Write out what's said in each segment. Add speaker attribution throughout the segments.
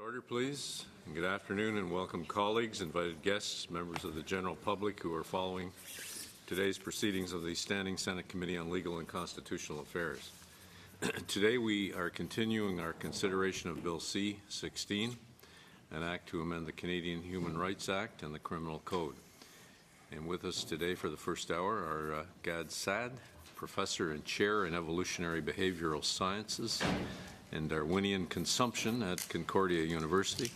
Speaker 1: Order, please. And good afternoon and welcome colleagues, invited guests, members of the general public who are following today's proceedings of the Standing Senate Committee on Legal and Constitutional Affairs. Today we are continuing our consideration of Bill C-16, an act to amend the Canadian Human Rights Act and the Criminal Code. And with us today for the first hour are Gad Saad, Professor and Chair in Evolutionary Behavioral Sciences and Darwinian Consumption at Concordia University,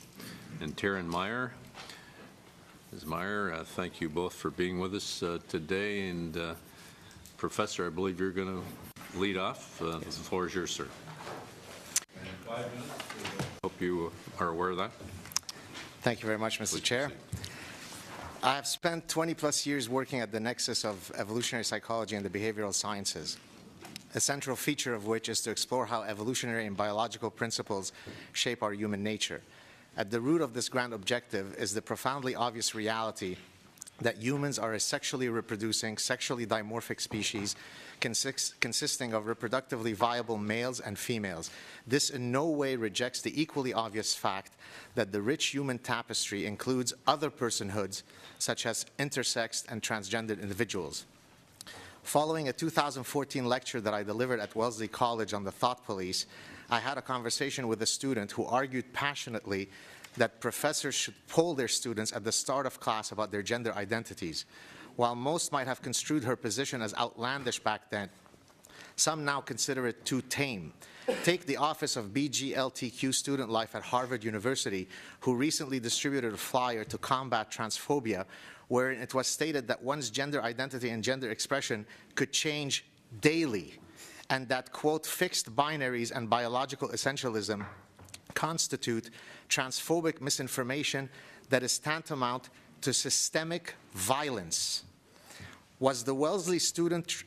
Speaker 1: and Theren Meyer. Ms. Meyer, thank you both for being with us today. And Professor, I believe you're going to lead off. The floor is yours, sir. 5 minutes. Hope you are aware of that.
Speaker 2: Thank you very much, Mr. Chair. I have spent 20-plus years working at the nexus of evolutionary psychology and the behavioral sciences, a central feature of which is to explore how evolutionary and biological principles shape our human nature. At the root of this grand objective is the profoundly obvious reality that humans are a sexually reproducing, sexually dimorphic species consisting of reproductively viable males and females. This in no way rejects the equally obvious fact that the rich human tapestry includes other personhoods, such as intersexed and transgendered individuals. Following a 2014 lecture that I delivered at Wellesley College on the thought police, I had a conversation with a student who argued passionately that professors should poll their students at the start of class about their gender identities. While most might have construed her position as outlandish back then, some now consider it too tame. Take the Office of BGLTQ Student Life at Harvard University, who recently distributed a flyer to combat transphobia, wherein it was stated that one's gender identity and gender expression could change daily, and that, quote, fixed binaries and biological essentialism constitute transphobic misinformation that is tantamount to systemic violence. Was the Wellesley student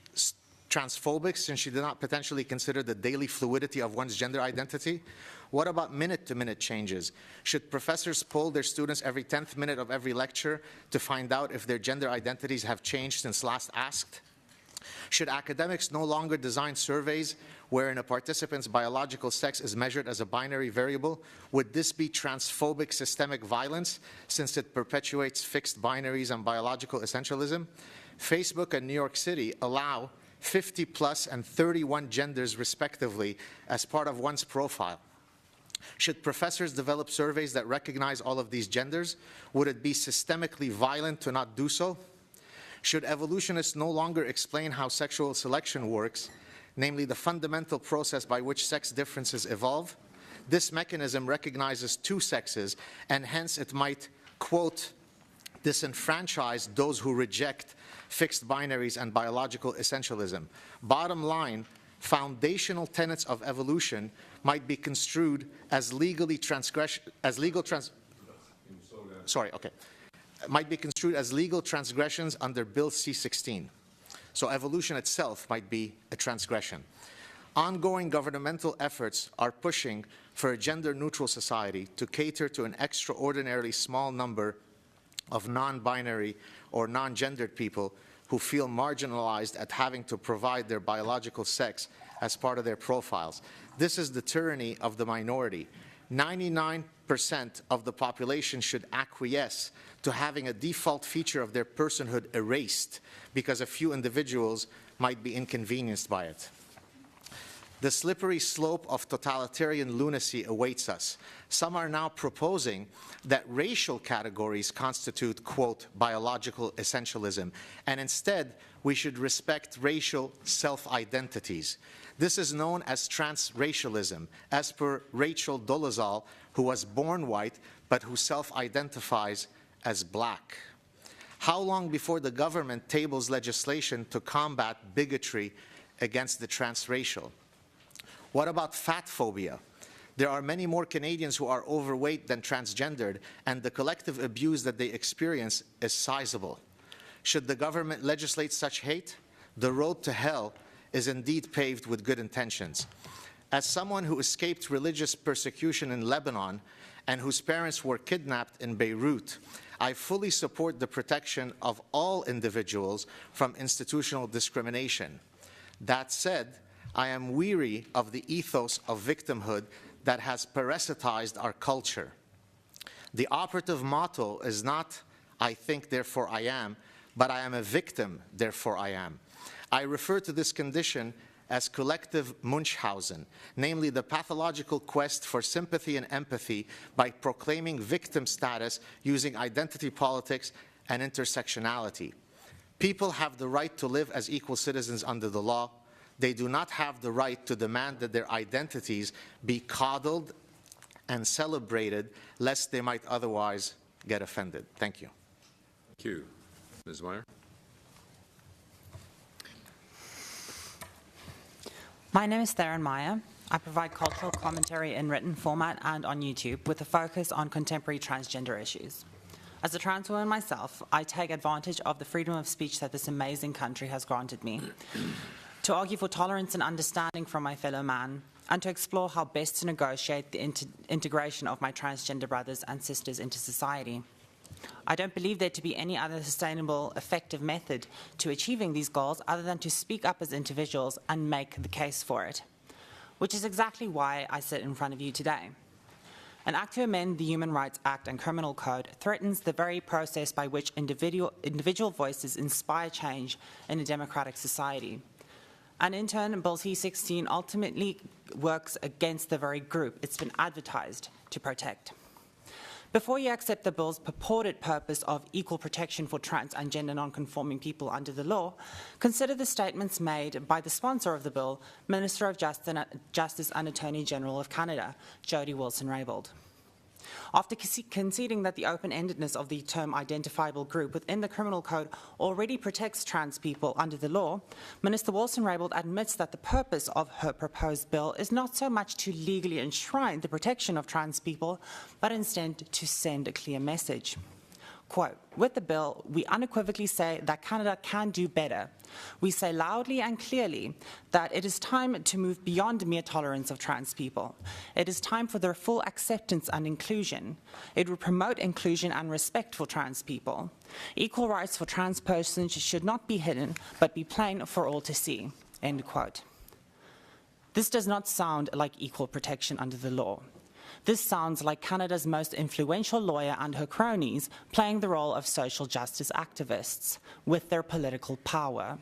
Speaker 2: transphobic since she did not potentially consider the daily fluidity of one's gender identity? What about minute-to-minute changes? Should professors poll their students every 10th minute of every lecture to find out if their gender identities have changed since last asked? Should academics no longer design surveys wherein a participant's biological sex is measured as a binary variable? Would this be transphobic systemic violence, since it perpetuates fixed binaries and biological essentialism? Facebook and New York City allow 50 plus and 31 genders respectively as part of one's profile. Should professors develop surveys that recognize all of these genders? Would it be systemically violent to not do so? Should evolutionists no longer explain how sexual selection works, namely the fundamental process by which sex differences evolve? This mechanism recognizes two sexes, and hence it might, quote, disenfranchise those who reject fixed binaries and biological essentialism. Bottom line, foundational tenets of evolution might be construed as might be construed as legal transgressions under Bill C-16. So evolution itself might be a transgression. Ongoing governmental efforts are pushing for a gender-neutral society to cater to an extraordinarily small number of non-binary or non-gendered people who feel marginalized at having to provide their biological sex as part of their profiles. This is the tyranny of the minority. 99% of the population should acquiesce to having a default feature of their personhood erased because a few individuals might be inconvenienced by it. The slippery slope of totalitarian lunacy awaits us. Some are now proposing that racial categories constitute, quote, biological essentialism, and instead we should respect racial self-identities. This is known as transracialism, as per Rachel Dolezal, who was born white but who self-identifies as black. How long before the government tables legislation to combat bigotry against the transracial? What about fat phobia? There are many more Canadians who are overweight than transgendered, and the collective abuse that they experience is sizable. Should the government legislate such hate? The road to hell is indeed paved with good intentions. As someone who escaped religious persecution in Lebanon and whose parents were kidnapped in Beirut, I fully support the protection of all individuals from institutional discrimination. That said, I am weary of the ethos of victimhood that has parasitized our culture. The operative motto is not, I think, therefore I am, but I am a victim, therefore I am. I refer to this condition as collective Munchausen, namely the pathological quest for sympathy and empathy by proclaiming victim status using identity politics and intersectionality. People have the right to live as equal citizens under the law. They do not have the right to demand that their identities be coddled and celebrated, lest they might otherwise get offended. Thank you.
Speaker 1: Thank you. Ms. Meyer?
Speaker 3: My name is Theren Meyer. I provide cultural commentary in written format and on YouTube with a focus on contemporary transgender issues. As a trans woman myself, I take advantage of the freedom of speech that this amazing country has granted me to argue for tolerance and understanding from my fellow man, and to explore how best to negotiate the integration of my transgender brothers and sisters into society. I don't believe there to be any other sustainable, effective method to achieving these goals other than to speak up as individuals and make the case for it, which is exactly why I sit in front of you today. An act to amend the Human Rights Act and Criminal Code threatens the very process by which individual voices inspire change in a democratic society. And in turn, Bill C-16 ultimately works against the very group it's been advertised to protect. Before you accept the bill's purported purpose of equal protection for trans and gender non-conforming people under the law, consider the statements made by the sponsor of the bill, Minister of Justice and Attorney General of Canada, Jody Wilson-Raybould. After conceding that the open-endedness of the term identifiable group within the criminal code already protects trans people under the law, Minister Wilson-Raybould admits that the purpose of her proposed bill is not so much to legally enshrine the protection of trans people, but instead to send a clear message. Quote, with the bill, we unequivocally say that Canada can do better. We say loudly and clearly that it is time to move beyond mere tolerance of trans people. It is time for their full acceptance and inclusion. It will promote inclusion and respect for trans people. Equal rights for trans persons should not be hidden, but be plain for all to see. End quote. This does not sound like equal protection under the law. This sounds like Canada's most influential lawyer and her cronies playing the role of social justice activists with their political power.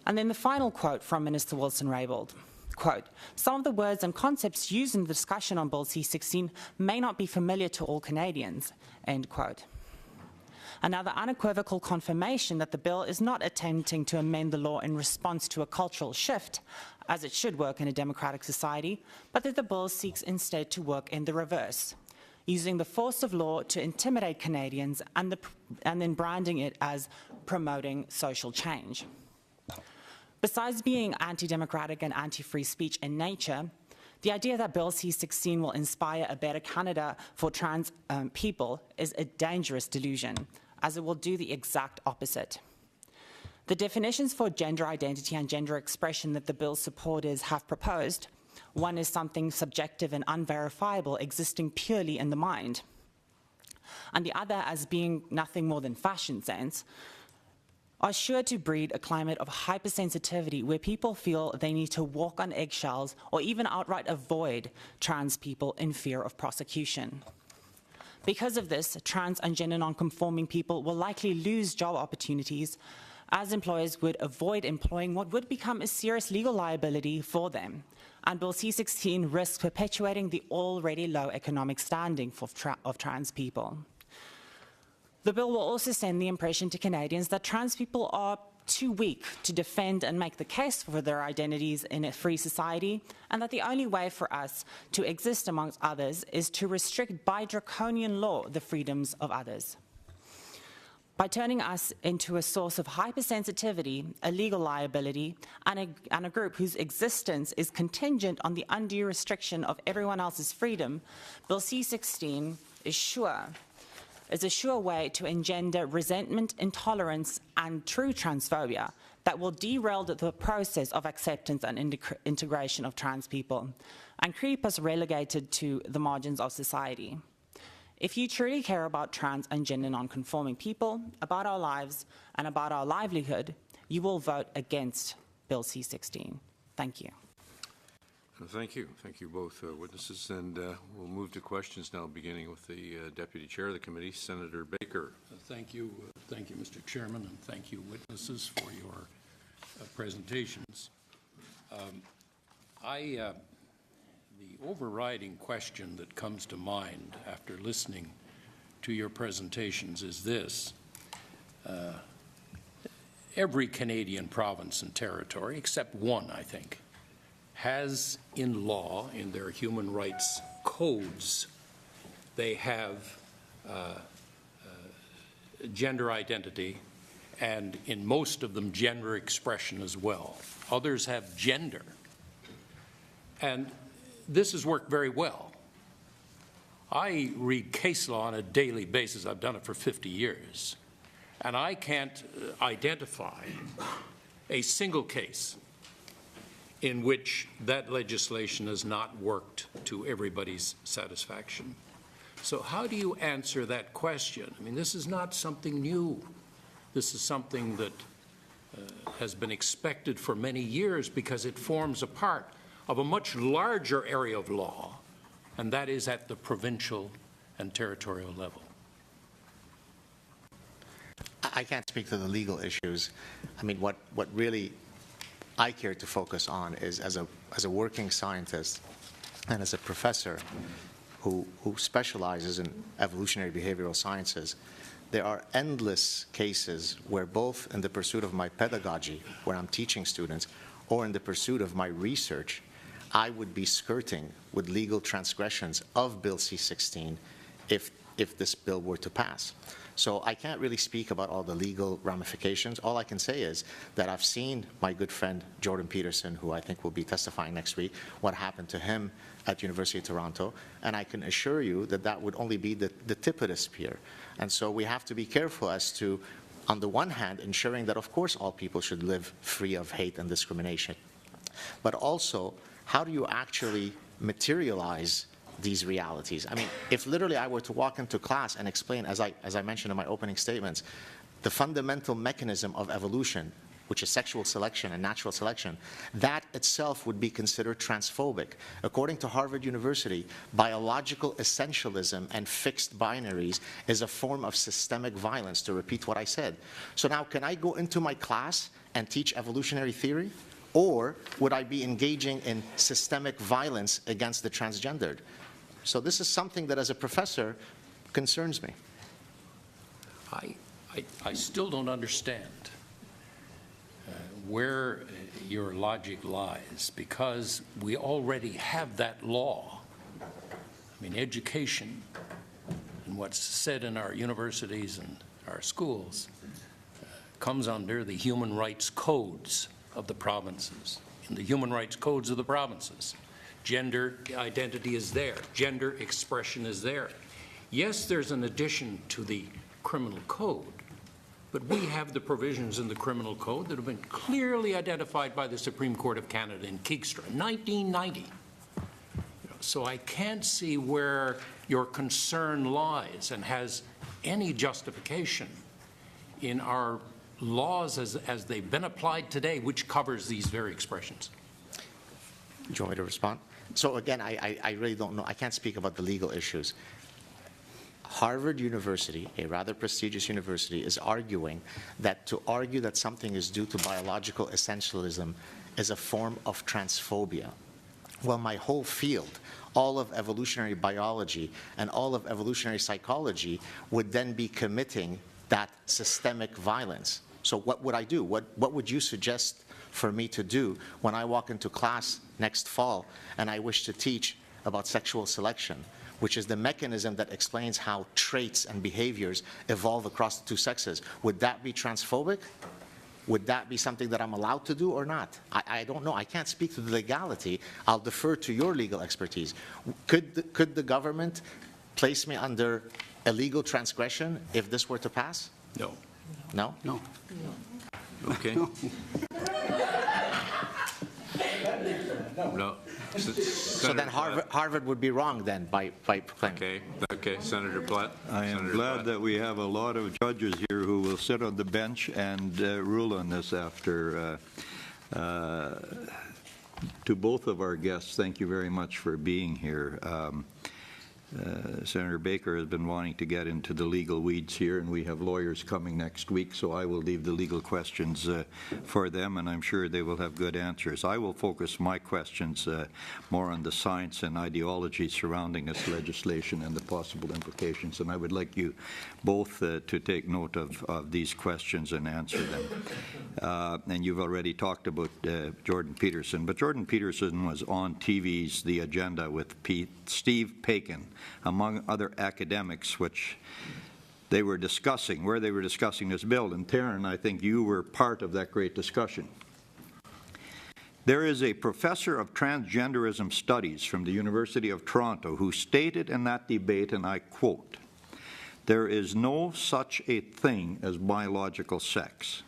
Speaker 3: And then the final quote from Minister Wilson-Raybould, quote, some of the words and concepts used in the discussion on Bill C-16 may not be familiar to all Canadians, end quote. Another unequivocal confirmation that the bill is not attempting to amend the law in response to a cultural shift, as it should work in a democratic society, but that the bill seeks instead to work in the reverse, using the force of law to intimidate Canadians and then branding it as promoting social change. Besides being anti-democratic and anti-free speech in nature, the idea that Bill C-16 will inspire a better Canada for trans people is a dangerous delusion, as it will do the exact opposite. The definitions for gender identity and gender expression that the bill's supporters have proposed, one is something subjective and unverifiable existing purely in the mind, and the other as being nothing more than fashion sense, are sure to breed a climate of hypersensitivity where people feel they need to walk on eggshells or even outright avoid trans people in fear of prosecution. Because of this, trans and gender non-conforming people will likely lose job opportunities as employers would avoid employing what would become a serious legal liability for them. And Bill C-16 risks perpetuating the already low economic standing of trans people. The bill will also send the impression to Canadians that trans people are too weak to defend and make the case for their identities in a free society, and that the only way for us to exist amongst others is to restrict by draconian law the freedoms of others. By turning us into a source of hypersensitivity, a legal liability, and a group whose existence is contingent on the undue restriction of everyone else's freedom, Bill C-16 is a sure way to engender resentment, intolerance, and true transphobia that will derail the process of acceptance and integration of trans people and keep us relegated to the margins of society. If you truly care about trans and gender non-conforming people, about our lives, and about our livelihood, you will vote against Bill C-16. Thank you.
Speaker 1: Thank you. Thank you both witnesses. And we'll move to questions now, beginning with the Deputy Chair of the Committee, Senator Baker.
Speaker 4: Thank you, Mr. Chairman, and thank you, witnesses, for your presentations. The overriding question that comes to mind after listening to your presentations is this. Every Canadian province and territory, except one, I think, has in law, in their human rights codes, they have gender identity, and in most of them gender expression as well. Others have gender. And this has worked very well. I read case law on a daily basis. I've done it for 50 years. And I can't identify a single case in which that legislation has not worked to everybody's satisfaction. So how do you answer that question? I mean, this is not something new. This is something that has been expected for many years because it forms a part of a much larger area of law, and that is at the provincial and territorial level.
Speaker 2: I can't speak to the legal issues. I mean, what really I care to focus on is as a working scientist and as a professor who specializes in evolutionary behavioral sciences, there are endless cases where both in the pursuit of my pedagogy, where I'm teaching students, or in the pursuit of my research, I would be skirting with legal transgressions of Bill C-16 if this bill were to pass. So I can't really speak about all the legal ramifications. All I can say is that I've seen my good friend Jordan Peterson, who I think will be testifying next week, what happened to him at University of Toronto, and I can assure you that that would only be the tip of the spear. And so we have to be careful as to, on the one hand, ensuring that, of course, all people should live free of hate and discrimination, but also, how do you actually materialize these realities? I mean, if literally I were to walk into class and explain, as I mentioned in my opening statements, the fundamental mechanism of evolution, which is sexual selection and natural selection, that itself would be considered transphobic. According to Harvard University, biological essentialism and fixed binaries is a form of systemic violence, to repeat what I said. So now, can I go into my class and teach evolutionary theory? Or would I be engaging in systemic violence against the transgendered? So this is something that, as a professor, concerns me.
Speaker 4: I still don't understand where your logic lies, because we already have that law. I mean, education and what's said in our universities and our schools comes under the human rights codes of the provinces. In the human rights codes of the provinces, gender identity is there, gender expression is there. Yes, there's an addition to the criminal code, but we have the provisions in the criminal code that have been clearly identified by the Supreme Court of Canada in Keegstra, 1990. So I can't see where your concern lies and has any justification in our laws as they've been applied today, which covers these very expressions.
Speaker 2: Do you want me to respond? So again, I really don't know. I can't speak about the legal issues. Harvard University, a rather prestigious university, is arguing that to argue that something is due to biological essentialism is a form of transphobia. Well, my whole field, all of evolutionary biology and all of evolutionary psychology, would then be committing that systemic violence. So what would I do? What would you suggest for me to do when I walk into class next fall and I wish to teach about sexual selection, which is the mechanism that explains how traits and behaviors evolve across the two sexes? Would that be transphobic? Would that be something that I'm allowed to do or not? I don't know. I can't speak to the legality. I'll defer to your legal expertise. Could the government place me under illegal transgression if this were to pass?
Speaker 4: No.
Speaker 2: No?
Speaker 5: No.
Speaker 1: Okay. No.
Speaker 2: So then Harvard would be wrong then by proclaiming.
Speaker 1: Okay, Senator Platt.
Speaker 6: I am glad that we have a lot of judges here who will sit on the bench and rule on this after. To both of our guests, thank you very much for being here. Senator Baker has been wanting to get into the legal weeds here, and we have lawyers coming next week, so I will leave the legal questions for them, and I'm sure they will have good answers. I will focus my questions more on the science and ideology surrounding this legislation and the possible implications, and I would like you both to take note of these questions and answer them. And you've already talked about Jordan Peterson, but Jordan Peterson was on TV's The Agenda with Steve Paikin, among other academics, which they were discussing, where they were discussing this bill. And Theryn, I think you were part of that great discussion. There is a professor of transgenderism studies from the University of Toronto who stated in that debate, and I quote, "There is no such a thing as biological sex."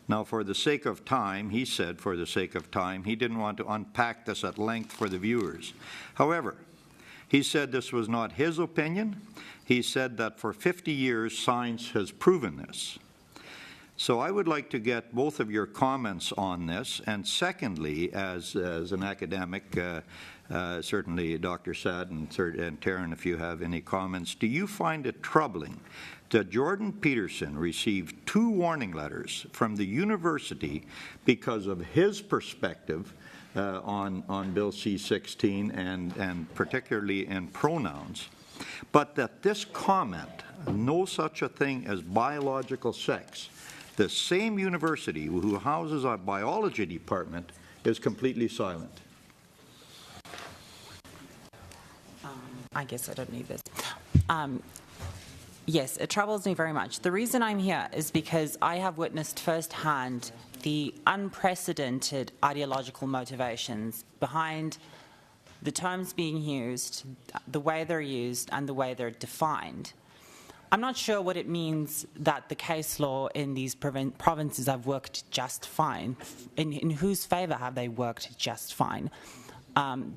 Speaker 6: Now, for the sake of time, he said, for the sake of time, he didn't want to unpack this at length for the viewers. However, he said this was not his opinion. He said that for 50 years, science has proven this. So I would like to get both of your comments on this. And secondly, as an academic, certainly Dr. Saad and Theryn, if you have any comments, do you find it troubling that Jordan Peterson received 2 warning letters from the university because of his perspective on Bill C-16 and particularly in pronouns, but that this comment, no such a thing as biological sex, the same university who houses a biology department is completely silent?
Speaker 3: I guess I don't need this. Yes, it troubles me very much. The reason I'm here is because I have witnessed firsthand the unprecedented ideological motivations behind the terms being used, the way they're used, and the way they're defined. I'm not sure what it means that the case law in these provinces have worked just fine. In whose favour have they worked just fine?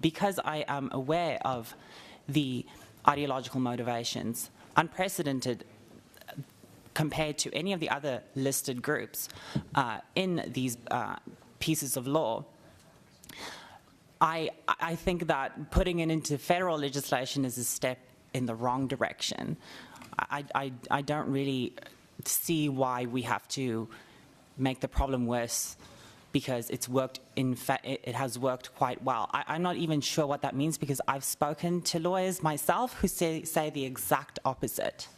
Speaker 3: Because I am aware of the ideological motivations, unprecedented compared to any of the other listed groups in these pieces of law, I think that putting it into federal legislation is a step in the wrong direction. I don't really see why we have to make the problem worse because it's worked. In fact, it has worked quite well. I'm not even sure what that means because I've spoken to lawyers myself who say the exact opposite,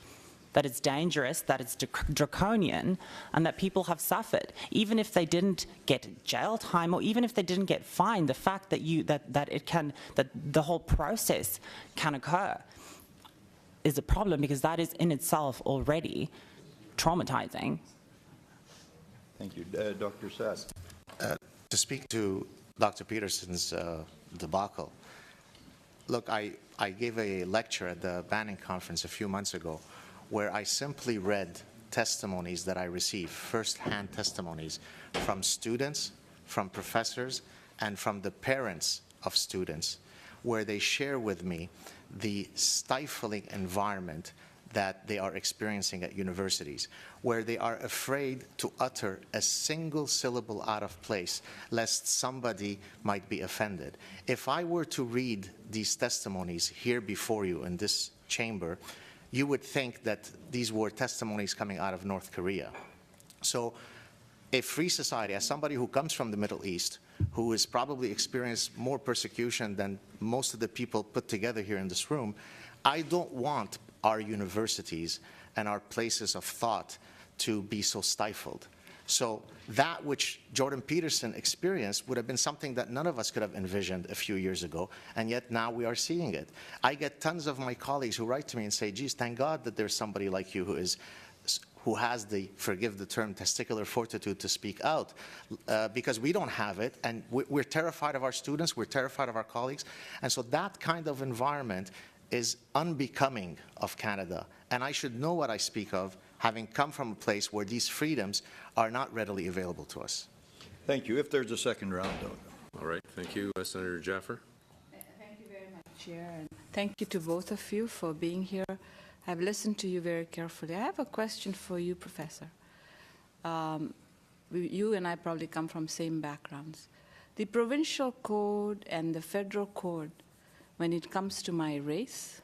Speaker 3: that it's dangerous, that it's draconian, and that people have suffered. Even if they didn't get jail time, or even if they didn't get fined, the fact that that the whole process can occur is a problem because that is in itself already traumatizing.
Speaker 6: Thank you. Dr. Saad.
Speaker 2: To speak to Dr. Peterson's debacle, look, I gave a lecture at the Banning Conference a few months ago where I simply read testimonies that I received, first-hand testimonies from students, from professors, and from the parents of students, where they share with me the stifling environment that they are experiencing at universities, where they are afraid to utter a single syllable out of place, lest somebody might be offended. If I were to read these testimonies here before you in this chamber, you would think that these were testimonies coming out of North Korea. So a free society, as somebody who comes from the Middle East, who has probably experienced more persecution than most of the people put together here in this room, I don't want our universities and our places of thought to be so stifled. So that which Jordan Peterson experienced would have been something that none of us could have envisioned a few years ago, and yet now we are seeing it. I get tons of my colleagues who write to me and say, geez, thank God that there's somebody like you who has the, forgive the term, testicular fortitude to speak out, because we don't have it, and we're terrified of our students, we're terrified of our colleagues, and so that kind of environment is unbecoming of Canada, and I should know what I speak of, having come from a place where these freedoms are not readily available to us.
Speaker 6: Thank you. If there's a second round, though.
Speaker 1: All right. Thank you, Senator Jaffer.
Speaker 5: Thank you very much, Chair, and thank you to both of you for being here. I've listened to you very carefully. I have a question for you, Professor. You and I probably come from same backgrounds. The provincial code and the federal code, when it comes to my race,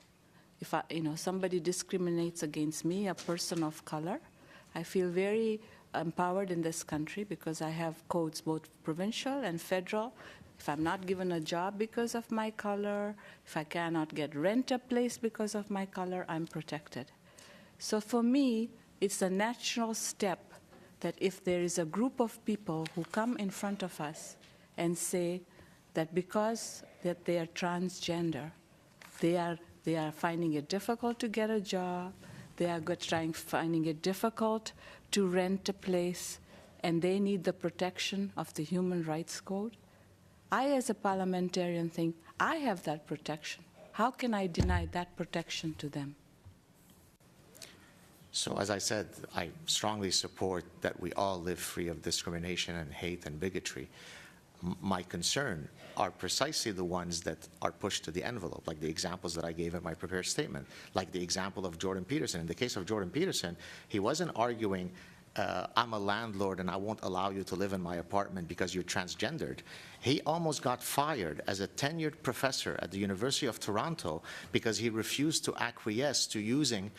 Speaker 5: if somebody discriminates against me, a person of color, I feel very empowered in this country because I have codes, both provincial and federal. If I'm not given a job because of my color, if I cannot rent a place because of my color, I'm protected. So for me, it's a natural step that if there is a group of people who come in front of us and say that because that they are transgender, they are finding it difficult to get a job, they are finding it difficult to rent a place, and they need the protection of the Human Rights Code. I, as a parliamentarian, think I have that protection. How can I deny that protection to them?
Speaker 2: So as I said, I strongly support that we all live free of discrimination and hate and bigotry. My concern are precisely the ones that are pushed to the envelope, like the examples that I gave in my prepared statement, like the example of Jordan Peterson. In the case of Jordan Peterson, he wasn't arguing, I'm a landlord and I won't allow you to live in my apartment because you're transgendered. He almost got fired as a tenured professor at the University of Toronto because he refused to acquiesce to using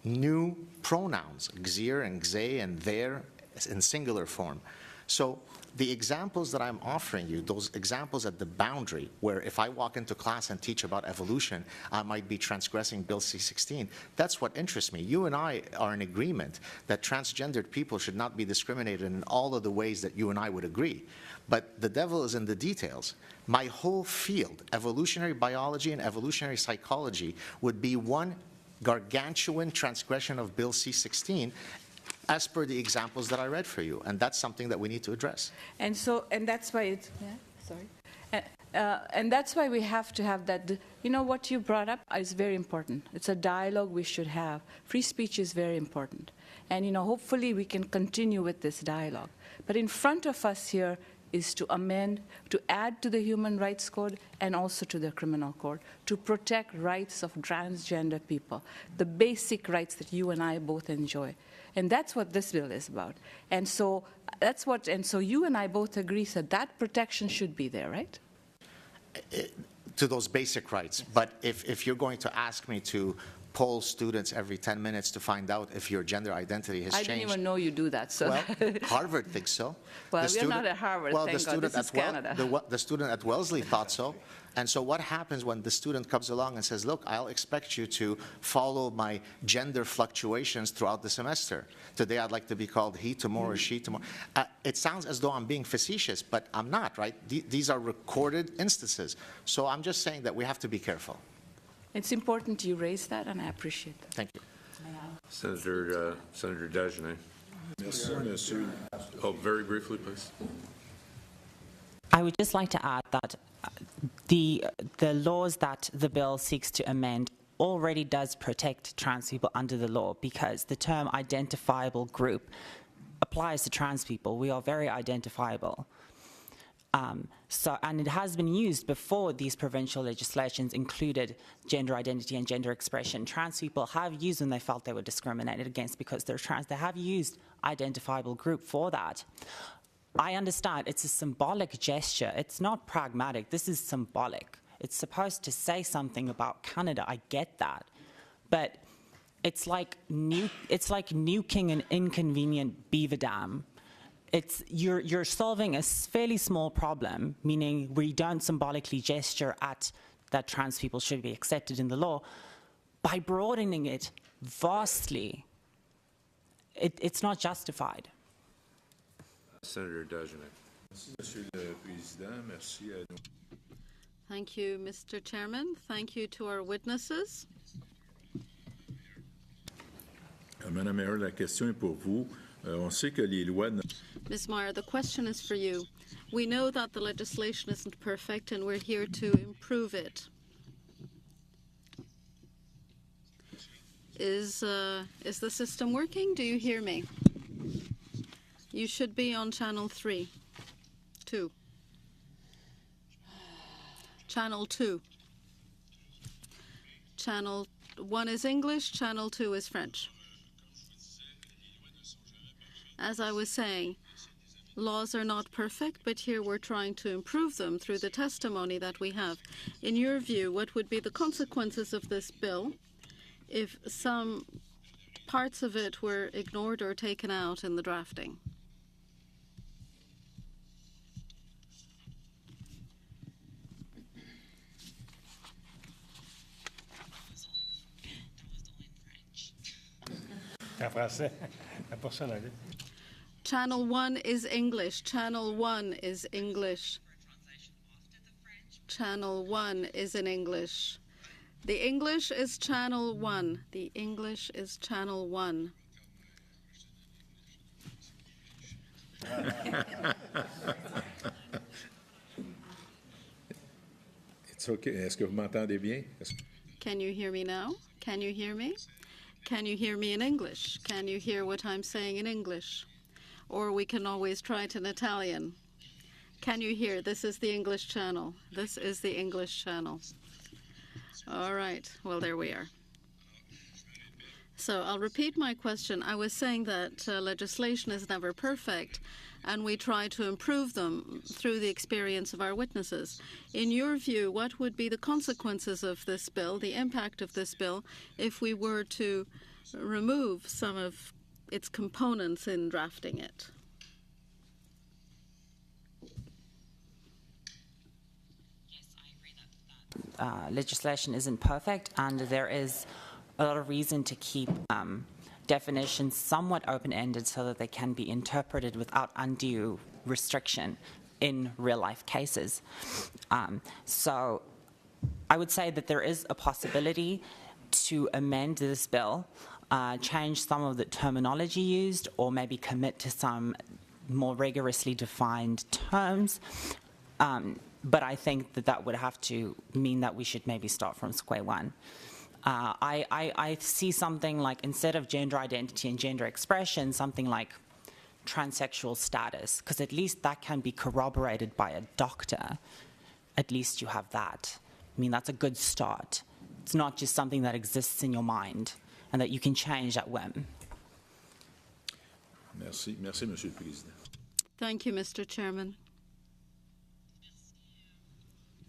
Speaker 2: new pronouns, gzir and gzay and their in singular form. So the examples that I'm offering you, those examples at the boundary, where if I walk into class and teach about evolution, I might be transgressing Bill C-16, that's what interests me. You and I are in agreement that transgendered people should not be discriminated in all of the ways that you and I would agree. But the devil is in the details. My whole field, evolutionary biology and evolutionary psychology, would be one gargantuan transgression of Bill C-16 as per the examples that I read for you. And that's something that we need to address.
Speaker 5: And so, and that's why it's, sorry. And that's why we have to have that, you know, what you brought up is very important. It's a dialogue we should have. Free speech is very important. And, you know, hopefully we can continue with this dialogue. But in front of us here is to amend, to add to the Human Rights Code and also to the Criminal Code, to protect rights of transgender people, the basic rights that you and I both enjoy. And that's what this bill is about. And so that's what, and so you and I both agree that that protection should be there, right?
Speaker 2: To those basic rights. But if you're going to ask me to poll students every 10 minutes to find out if your gender identity has changed.
Speaker 5: I didn't even know you do that. So.
Speaker 2: Well, Harvard thinks so.
Speaker 5: Well, we're not at Harvard,
Speaker 2: well,
Speaker 5: thank God. This is Canada.
Speaker 2: The student at Wellesley thought so. And so what happens when the student comes along and says, look, I'll expect you to follow my gender fluctuations throughout the semester. Today I'd like to be called he, tomorrow she, tomorrow. It sounds as though I'm being facetious, but I'm not, right? These are recorded instances. So I'm just saying that we have to be careful.
Speaker 5: It's important you raise that, and I appreciate that.
Speaker 2: Thank you.
Speaker 1: Senator Dagenet. Oh, very briefly, please.
Speaker 3: I would just like to add that the laws that the bill seeks to amend already does protect trans people under the law, because the term identifiable group applies to trans people. We are very identifiable. And it has been used before these provincial legislations included gender identity and gender expression. Trans people have used when they felt they were discriminated against because they're trans. They have used identifiable group for that. I understand it's a symbolic gesture. It's not pragmatic. This is symbolic. It's supposed to say something about Canada. I get that. But it's like nuking an inconvenient beaver dam. You're solving a fairly small problem, meaning we don't symbolically gesture at that trans people should be accepted in the law. By broadening it vastly, it's not justified.
Speaker 1: Senator Dagenet.
Speaker 7: Thank you, Mr. Chairman. Thank you to our witnesses.
Speaker 8: Madame Meyer, la question est pour vous. On sait que les lois...
Speaker 7: Ms. Meyer, the question is for you. We know that the legislation isn't perfect, and we're here to improve it. Is the system working? Do you hear me? You should be on channel 3. 2. Channel 2. Channel 1 is English, channel 2 is French. As I was saying, laws are not perfect, but here we're trying to improve them through the testimony that we have. In your view, what would be the consequences of this bill if some parts of it were ignored or taken out in the drafting? Channel 1 is English. Channel 1 is English. Channel 1 is in English. The English is Channel 1. The English is Channel 1.
Speaker 8: It's okay. Est-ce que vous m'entendez bien?
Speaker 7: Can you hear me now? Can you hear me? Can you hear me in English? Can you hear what I'm saying in English? Or we can always try it in Italian. Can you hear? This is the English channel. This is the English channel. All right. Well, there we are. So I'll repeat my question. I was saying that legislation is never perfect, and we try to improve them through the experience of our witnesses. In your view, what would be the consequences of this bill, the impact of this bill, if we were to remove some of its components in drafting it?
Speaker 3: Yes, I agree that legislation isn't perfect, and there is a lot of reason to keep definitions somewhat open-ended so that they can be interpreted without undue restriction in real-life cases. So I would say that there is a possibility to amend this bill, change some of the terminology used, or maybe commit to some more rigorously defined terms. But I think that would have to mean that we should maybe start from square one. I see something like, instead of gender identity and gender expression, something like transsexual status, because at least that can be corroborated by a doctor. At least you have that. I mean, that's a good start. It's not just something that exists in your mind and that you can change at whim.
Speaker 8: Merci. Merci, Monsieur le Président.
Speaker 7: Thank you, Mr. Chairman.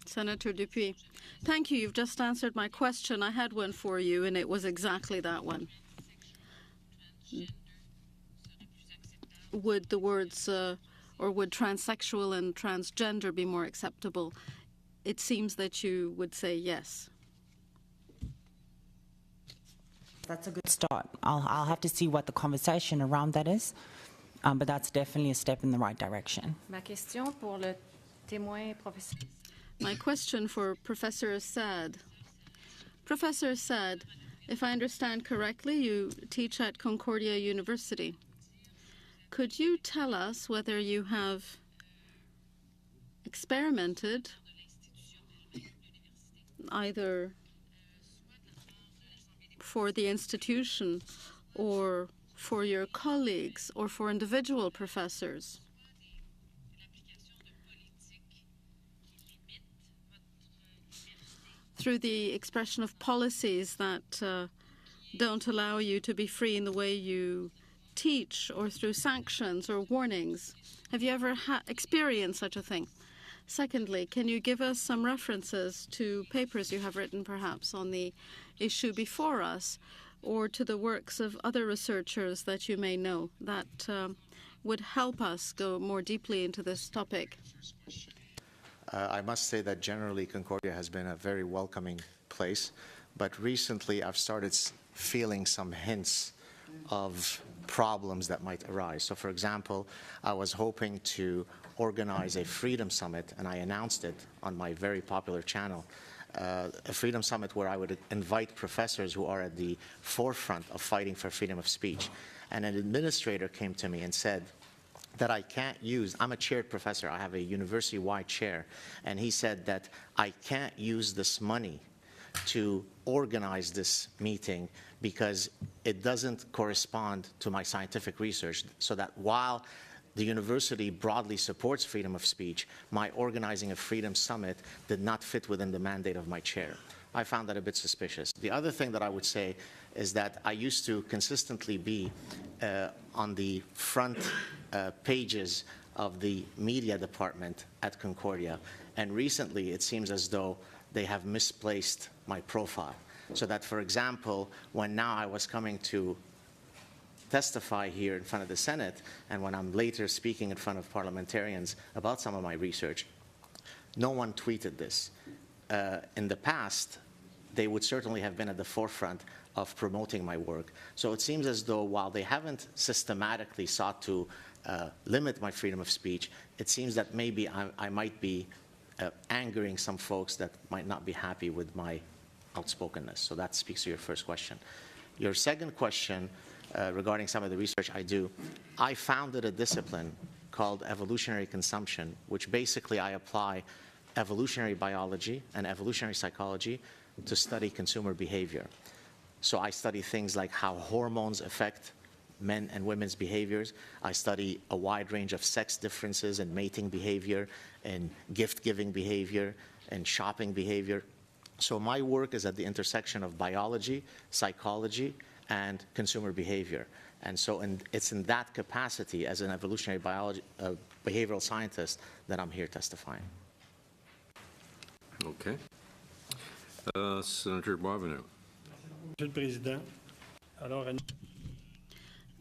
Speaker 7: Senator Dupuy. Thank you. You've just answered my question. I had one for you, and it was exactly that one. Would the words, or would transsexual and transgender be more acceptable? It seems that you would say yes.
Speaker 3: That's a good start. I'll have to see what the conversation around that is, but that's definitely a step in the right direction.
Speaker 9: Ma question pour le témoin professeur.
Speaker 7: My question for Professor Saad. Professor Saad, if I understand correctly, you teach at Concordia University. Could you tell us whether you have experimented either for the institution or for your colleagues or for individual professors through the expression of policies that don't allow you to be free in the way you teach, or through sanctions or warnings? Have you ever experienced such a thing? Secondly, can you give us some references to papers you have written, perhaps, on the issue before us, or to the works of other researchers that you may know that would help us go more deeply into this topic?
Speaker 2: I must say that generally Concordia has been a very welcoming place, but recently I've started feeling some hints of problems that might arise. So, for example, I was hoping to organize a Freedom Summit, and I announced it on my very popular channel, a Freedom Summit where I would invite professors who are at the forefront of fighting for freedom of speech. And an administrator came to me and said that I can't use, I'm a chaired professor, I have a university-wide chair, and he said that I can't use this money to organize this meeting because it doesn't correspond to my scientific research, so that while the university broadly supports freedom of speech, my organizing a Freedom Summit did not fit within the mandate of my chair. I found that a bit suspicious. The other thing that I would say is that I used to consistently be on the front pages of the media department at Concordia, and recently it seems as though they have misplaced my profile. So that, for example, when now I was coming to testify here in front of the Senate, and when I'm later speaking in front of parliamentarians about some of my research, no one tweeted this. In the past, they would certainly have been at the forefront of promoting my work. So it seems as though while they haven't systematically sought to limit my freedom of speech, it seems that maybe I might be angering some folks that might not be happy with my outspokenness. So that speaks to your first question. Your second question regarding some of the research I do, I founded a discipline called evolutionary consumption, which basically I apply evolutionary biology and evolutionary psychology to study consumer behavior. So I study things like how hormones affect men and women's behaviors. I study a wide range of sex differences in mating behavior, and gift-giving behavior, and shopping behavior. So my work is at the intersection of biology, psychology, and consumer behavior. And so it's in that capacity as an evolutionary behavioral scientist that I'm here testifying.
Speaker 1: Okay. Senator Boisvenu.
Speaker 10: Monsieur le Président,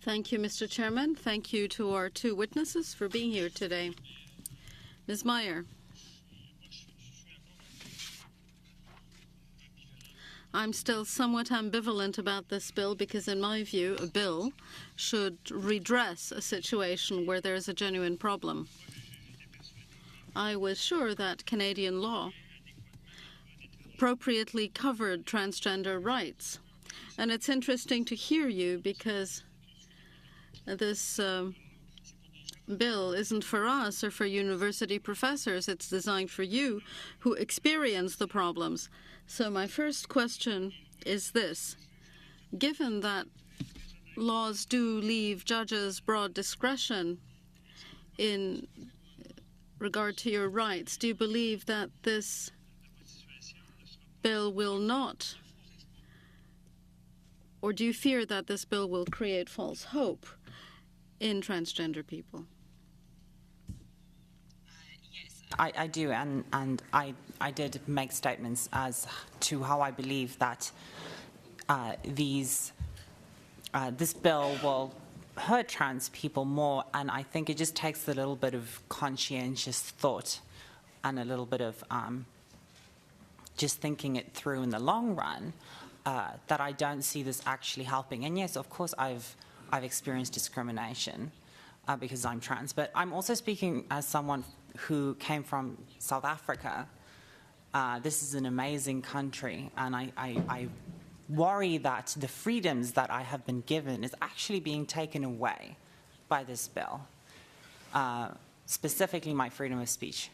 Speaker 7: Thank you, Mr. Chairman. Thank you to our two witnesses for being here today. Ms. Meyer. I'm still somewhat ambivalent about this bill because, in my view, a bill should redress a situation where there is a genuine problem. I was sure that Canadian law appropriately covered transgender rights. And it's interesting to hear you because this bill isn't for us or for university professors. It's designed for you who experience the problems. So my first question is this. Given that laws do leave judges broad discretion in regard to your rights, do you believe that this bill will not, or do you fear that this bill will create false hope in transgender people?
Speaker 3: I do, and I did make statements as to how I believe that this bill will hurt trans people more, and I think it just takes a little bit of conscientious thought and a little bit of just thinking it through in the long run that I don't see this actually helping. And yes, of course, I've experienced discrimination because I'm trans, but I'm also speaking as someone who came from South Africa. This is an amazing country, and I worry that the freedoms that I have been given is actually being taken away by this bill, specifically my freedom of speech.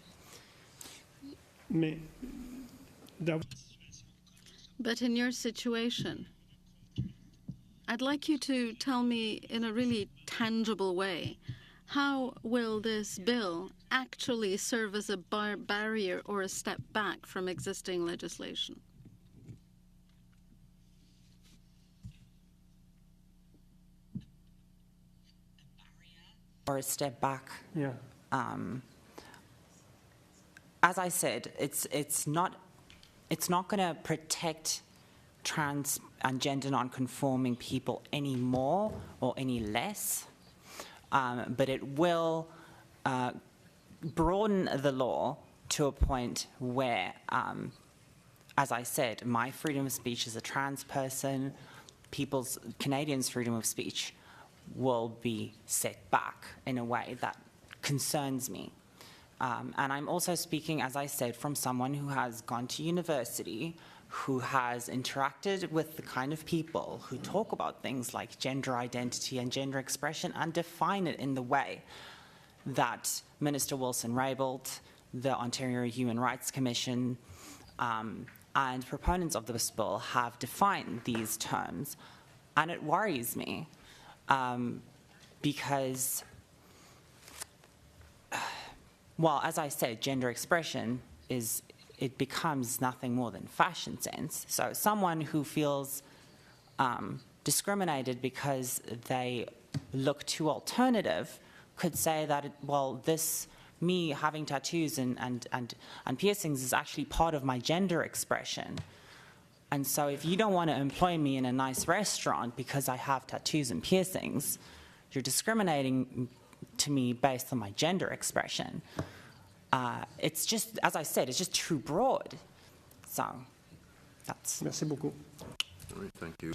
Speaker 7: But in your situation, I'd like you to tell me in a really tangible way, how will this bill actually serve as a barrier or a step back from existing legislation?
Speaker 3: Or a step back?
Speaker 10: Yeah.
Speaker 3: As I said, it's not going to protect trans and gender non-conforming people any more or any less, but it will broaden the law to a point where, as I said, my freedom of speech as a trans person, Canadians' freedom of speech will be set back in a way that concerns me. And I'm also speaking, as I said, from someone who has gone to university, who has interacted with the kind of people who talk about things like gender identity and gender expression and define it in the way that Minister Wilson-Raybould, the Ontario Human Rights Commission, and proponents of this bill have defined these terms. And it worries me because, well, as I said, gender expression it becomes nothing more than fashion sense. So someone who feels discriminated because they look too alternative could say that, me having tattoos and piercings is actually part of my gender expression. And so if you don't want to employ me in a nice restaurant because I have tattoos and piercings, you're discriminating to me based on my gender expression. It's just, as I said, it's just too broad. So that's...
Speaker 10: Merci beaucoup.
Speaker 1: All right, thank you.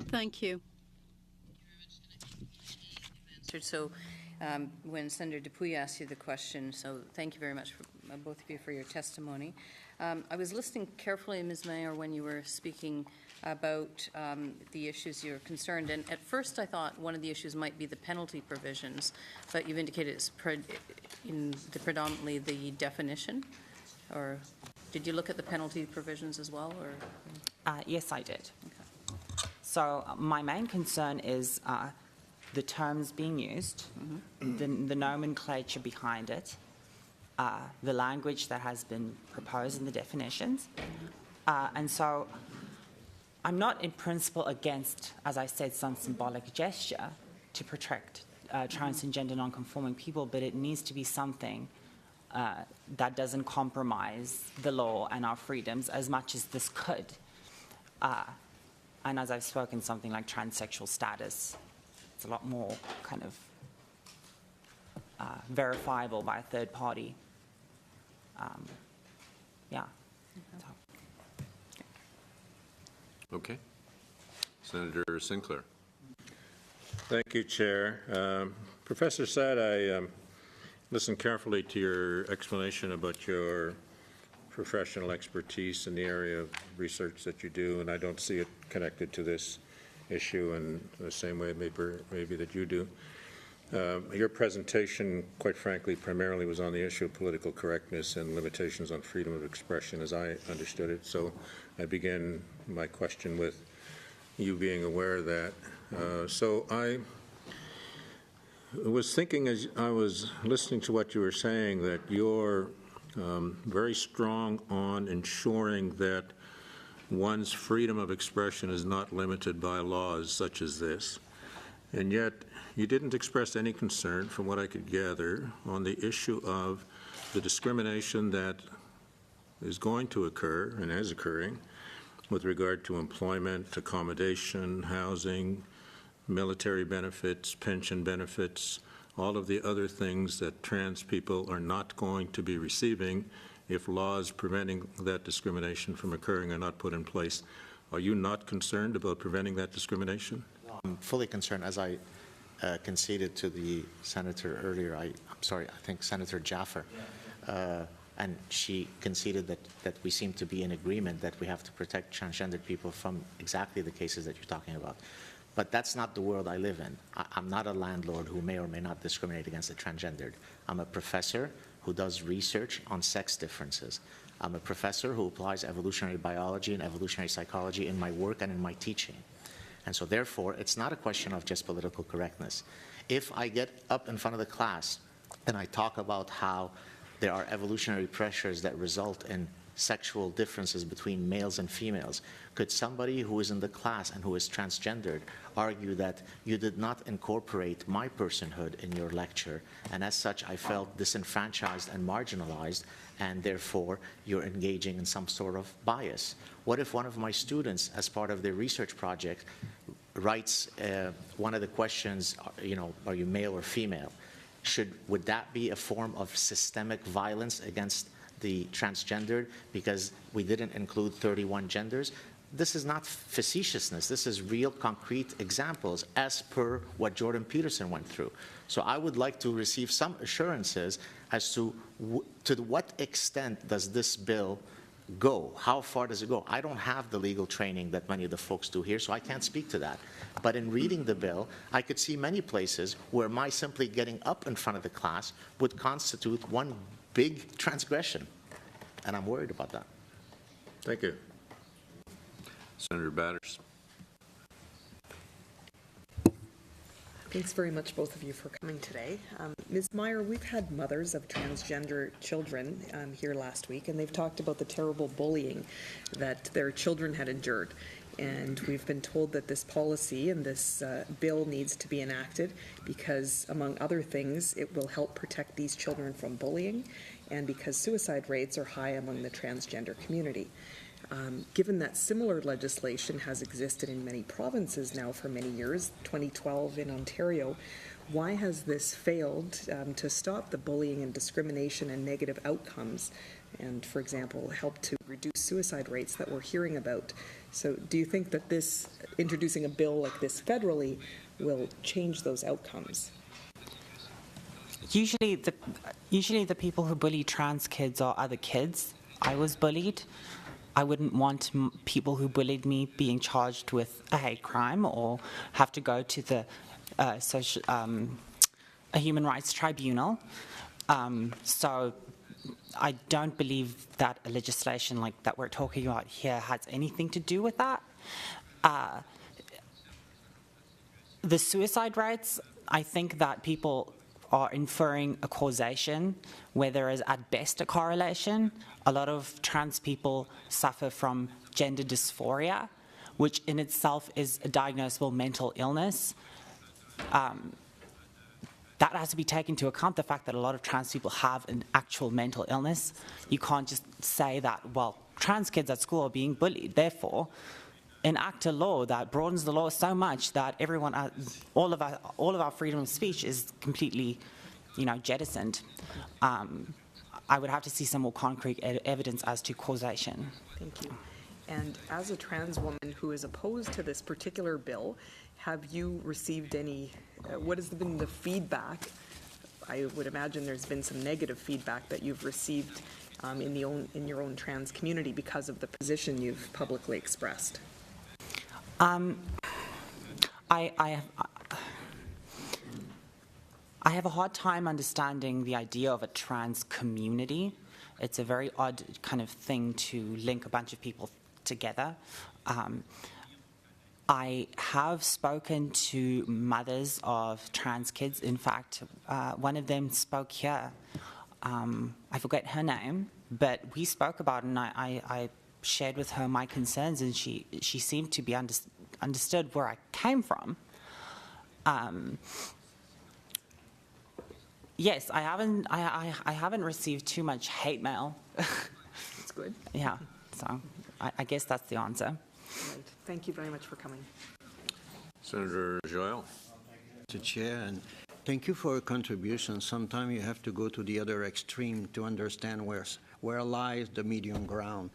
Speaker 7: Thank you.
Speaker 11: So when Senator Dupuy asked you the question, so thank you very much, both of you, for your testimony. I was listening carefully, Ms. Meyer, when you were speaking about the issues you're concerned. And at first I thought one of the issues might be the penalty provisions, but you've indicated it's predominantly the definition. Or did you look at the penalty provisions as well? Or?
Speaker 3: Yes, I did. Okay. So my main concern is the terms being used, the nomenclature behind it, the language that has been proposed in the definitions. And so I'm not in principle against, as I said, some symbolic gesture to protect trans and gender non-conforming people, but it needs to be something that doesn't compromise the law and our freedoms as much as this could. And as I've spoken, something like transsexual status, it's a lot more kind of verifiable by a third party. Yeah. So.
Speaker 1: Okay. Senator Sinclair.
Speaker 8: Thank you, Chair. Professor Saad, I listened carefully to your explanation about your
Speaker 1: professional expertise in the area of research that you do, and I don't see it connected to this issue in the same way maybe that you do. Your presentation, quite frankly, primarily was on the issue of political correctness and limitations on freedom of expression, as I understood it. So I began my question with you being aware of that. So I was thinking as I was listening to what you were saying that you're very strong on ensuring that one's freedom of expression is not limited by laws such as this. And yet, you didn't express any concern, from what I could gather, on the issue of the discrimination that is going to occur and is occurring with regard to employment, accommodation, housing, military benefits, pension benefits, all of the other things that trans people are not going to be receiving if laws preventing that discrimination from occurring are not put in place. Are you not concerned about preventing that discrimination?
Speaker 2: I'm fully concerned, as I conceded to the senator earlier. I'm sorry, I think Senator Jaffer. And she conceded that we seem to be in agreement that we have to protect transgendered people from exactly the cases that you're talking about. But that's not the world I live in. I'm not a landlord who may or may not discriminate against the transgendered. I'm a professor who does research on sex differences. I'm a professor who applies evolutionary biology and evolutionary psychology in my work and in my teaching. And so therefore, it's not a question of just political correctness. If I get up in front of the class and I talk about how there are evolutionary pressures that result in sexual differences between males and females, could somebody who is in the class and who is transgendered argue that you did not incorporate my personhood in your lecture, and as such I felt disenfranchised and marginalized, and therefore you're engaging in some sort of bias? What if one of my students, as part of their research project, writes one of the questions, are you male or female? Would that be a form of systemic violence against the transgendered because we didn't include 31 genders? This is not facetiousness. This is real, concrete examples as per what Jordan Peterson went through. So I would like to receive some assurances as to what extent does this bill go? How far does it go? I don't have the legal training that many of the folks do here, so I can't speak to that. But in reading the bill, I could see many places where my simply getting up in front of the class would constitute one big transgression, and I'm worried about that.
Speaker 1: Thank you. Senator Batters.
Speaker 12: Thanks very much, both of you, for coming today. Ms. Meyer, we've had mothers of transgender children here last week, and they've talked about the terrible bullying that their children had endured. And we've been told that this policy and this bill needs to be enacted because, among other things, it will help protect these children from bullying and because suicide rates are high among the transgender community. Given that similar legislation has existed in many provinces now for many years, 2012 in Ontario, why has this failed to stop the bullying and discrimination and negative outcomes and, for example, help to reduce suicide rates that we're hearing about? So do you think that introducing a bill like this federally will change those outcomes?
Speaker 3: Usually the people who bully trans kids are other kids. I was bullied. I wouldn't want people who bullied me being charged with a hate crime or have to go to the a human rights tribunal. So I don't believe that a legislation like that we're talking about here has anything to do with that. The suicide rates, I think that people are inferring a causation where there is at best a correlation. A lot of trans people suffer from gender dysphoria, which in itself is a diagnosable mental illness. That has to be taken into account, the fact that a lot of trans people have an actual mental illness. You can't just say that, well, trans kids at school are being bullied, therefore enact a law that broadens the law so much that everyone, all of our freedom of speech is completely, jettisoned. I would have to see some more concrete evidence as to causation.
Speaker 12: Thank you. And as a trans woman who is opposed to this particular bill, have you received any, what has been the feedback? I would imagine there's been some negative feedback that you've received in your own trans community because of the position you've publicly expressed?
Speaker 3: I have a hard time understanding the idea of a trans community. It's a very odd kind of thing to link a bunch of people together. I have spoken to mothers of trans kids. In fact, one of them spoke here. I forget her name, but we spoke about it, and I shared with her my concerns, and she seemed to be understood where I came from. Yes, I haven't received too much hate mail.
Speaker 12: That's good.
Speaker 3: Yeah, so I guess that's the answer.
Speaker 12: Right. Thank you very much for coming.
Speaker 1: Senator Joel.
Speaker 6: Mr. Chair, and thank you for your contribution. Sometimes you have to go to the other extreme to understand where lies the medium ground.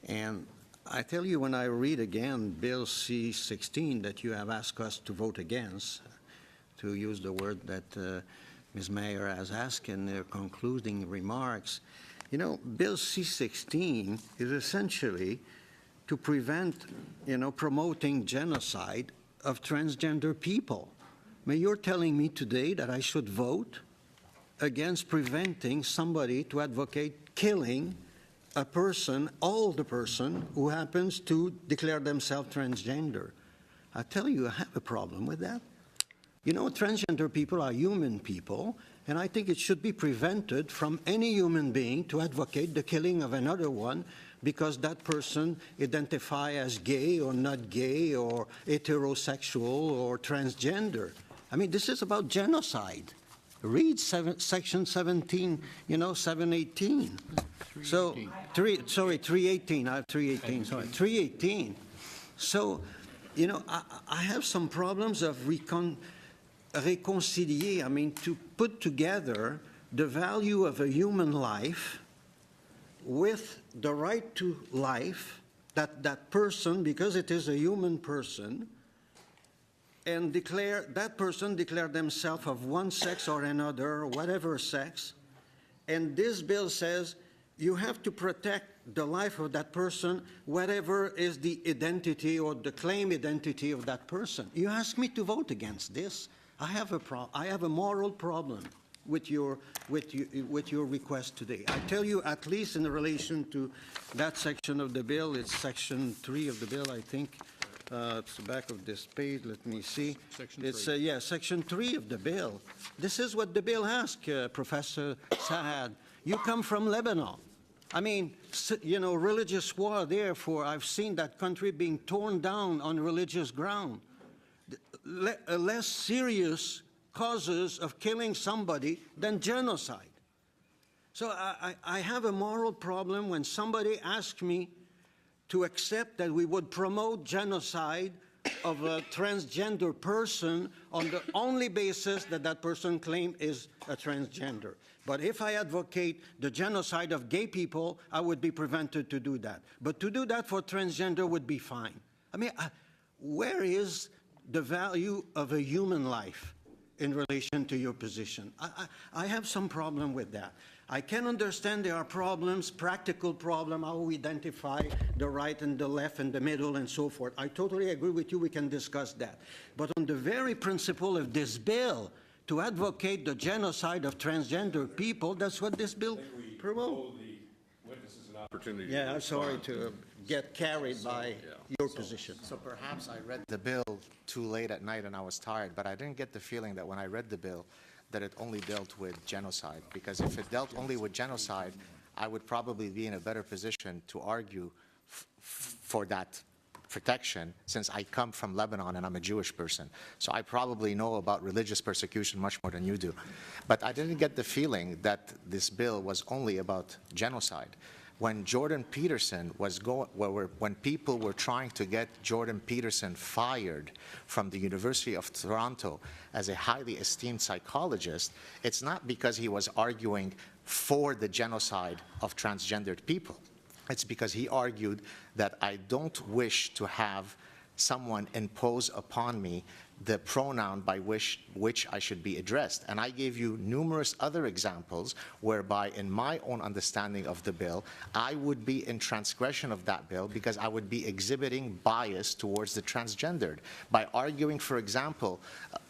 Speaker 6: And I tell you, when I read again Bill C-16 that you have asked us to vote against, to use the word that Ms. Meyer has asked in their concluding remarks, you know, Bill C-16 is essentially to prevent, promoting genocide of transgender people. I mean, you're telling me today that I should vote against preventing somebody to advocate killing a person, older person, who happens to declare themselves transgender. I tell you, I have a problem with that. You know, transgender people are human people, and I think it should be prevented from any human being to advocate the killing of another one because that person identifies as gay or not gay or heterosexual or transgender. I mean, this is about genocide. Read section 17, 718. So, 318. I have 318. Sorry, 318. So, I have some problems of reconcilier. I mean, to put together the value of a human life with the right to life that person, because it is a human person, and that person declare themselves of one sex or another, whatever sex, and this bill says you have to protect the life of that person, whatever is the identity or the claim identity of that person. You ask me to vote against this. I have a moral problem with your request today. I tell you, at least in relation to that section of the bill, it's section 3 of the bill, I think. It's the back of this page. Let me see. Section 3. Section 3 of the bill. This is what the bill asks, Professor Saad. You come from Lebanon. I mean, religious war, therefore, I've seen that country being torn down on religious ground. Less serious causes of killing somebody than genocide. So I have a moral problem when somebody asks me to accept that we would promote genocide of a transgender person on the only basis that that person claims is a transgender. But if I advocate the genocide of gay people, I would be prevented to do that. But to do that for transgender would be fine. I mean, where is the value of a human life in relation to your position? I have some problem with that. I can understand there are problems, practical problems, how we identify the right and the left and the middle and so forth. I totally agree with you. We can discuss that. But on the very principle of this bill, to advocate the genocide of transgender people, that's what this bill promotes.
Speaker 1: Opportunity.
Speaker 6: Yeah, I'm sorry to get carried by your position.
Speaker 2: So perhaps I read the bill too late at night and I was tired, but I didn't get the feeling that when I read the bill that it only dealt with genocide. Because if it dealt only with genocide, I would probably be in a better position to argue for that protection, since I come from Lebanon and I'm a Jewish person. So I probably know about religious persecution much more than you do. But I didn't get the feeling that this bill was only about genocide. When Jordan Peterson was when people were trying to get Jordan Peterson fired from the University of Toronto as a highly esteemed psychologist, it's not because he was arguing for the genocide of transgendered people. It's because he argued that I don't wish to have someone impose upon me the pronoun by which I should be addressed. And I gave you numerous other examples whereby, in my own understanding of the bill, I would be in transgression of that bill because I would be exhibiting bias towards the transgendered. By arguing, for example,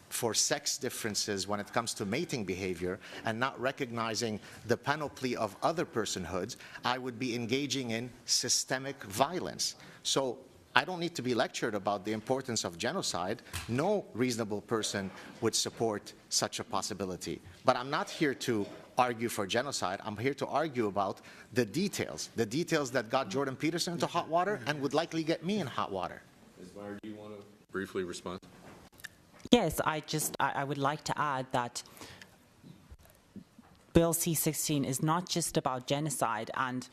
Speaker 2: for sex differences when it comes to mating behavior and not recognizing the panoply of other personhoods, I would be engaging in systemic violence. So I don't need to be lectured about the importance of genocide. No reasonable person would support such a possibility. But I'm not here to argue for genocide. I'm here to argue about the details that got Jordan Peterson into hot water and would likely get me in hot water.
Speaker 1: Ms. Meyer, do you want to briefly respond?
Speaker 3: Yes, I would like to add that Bill C-16 is not just about genocide and,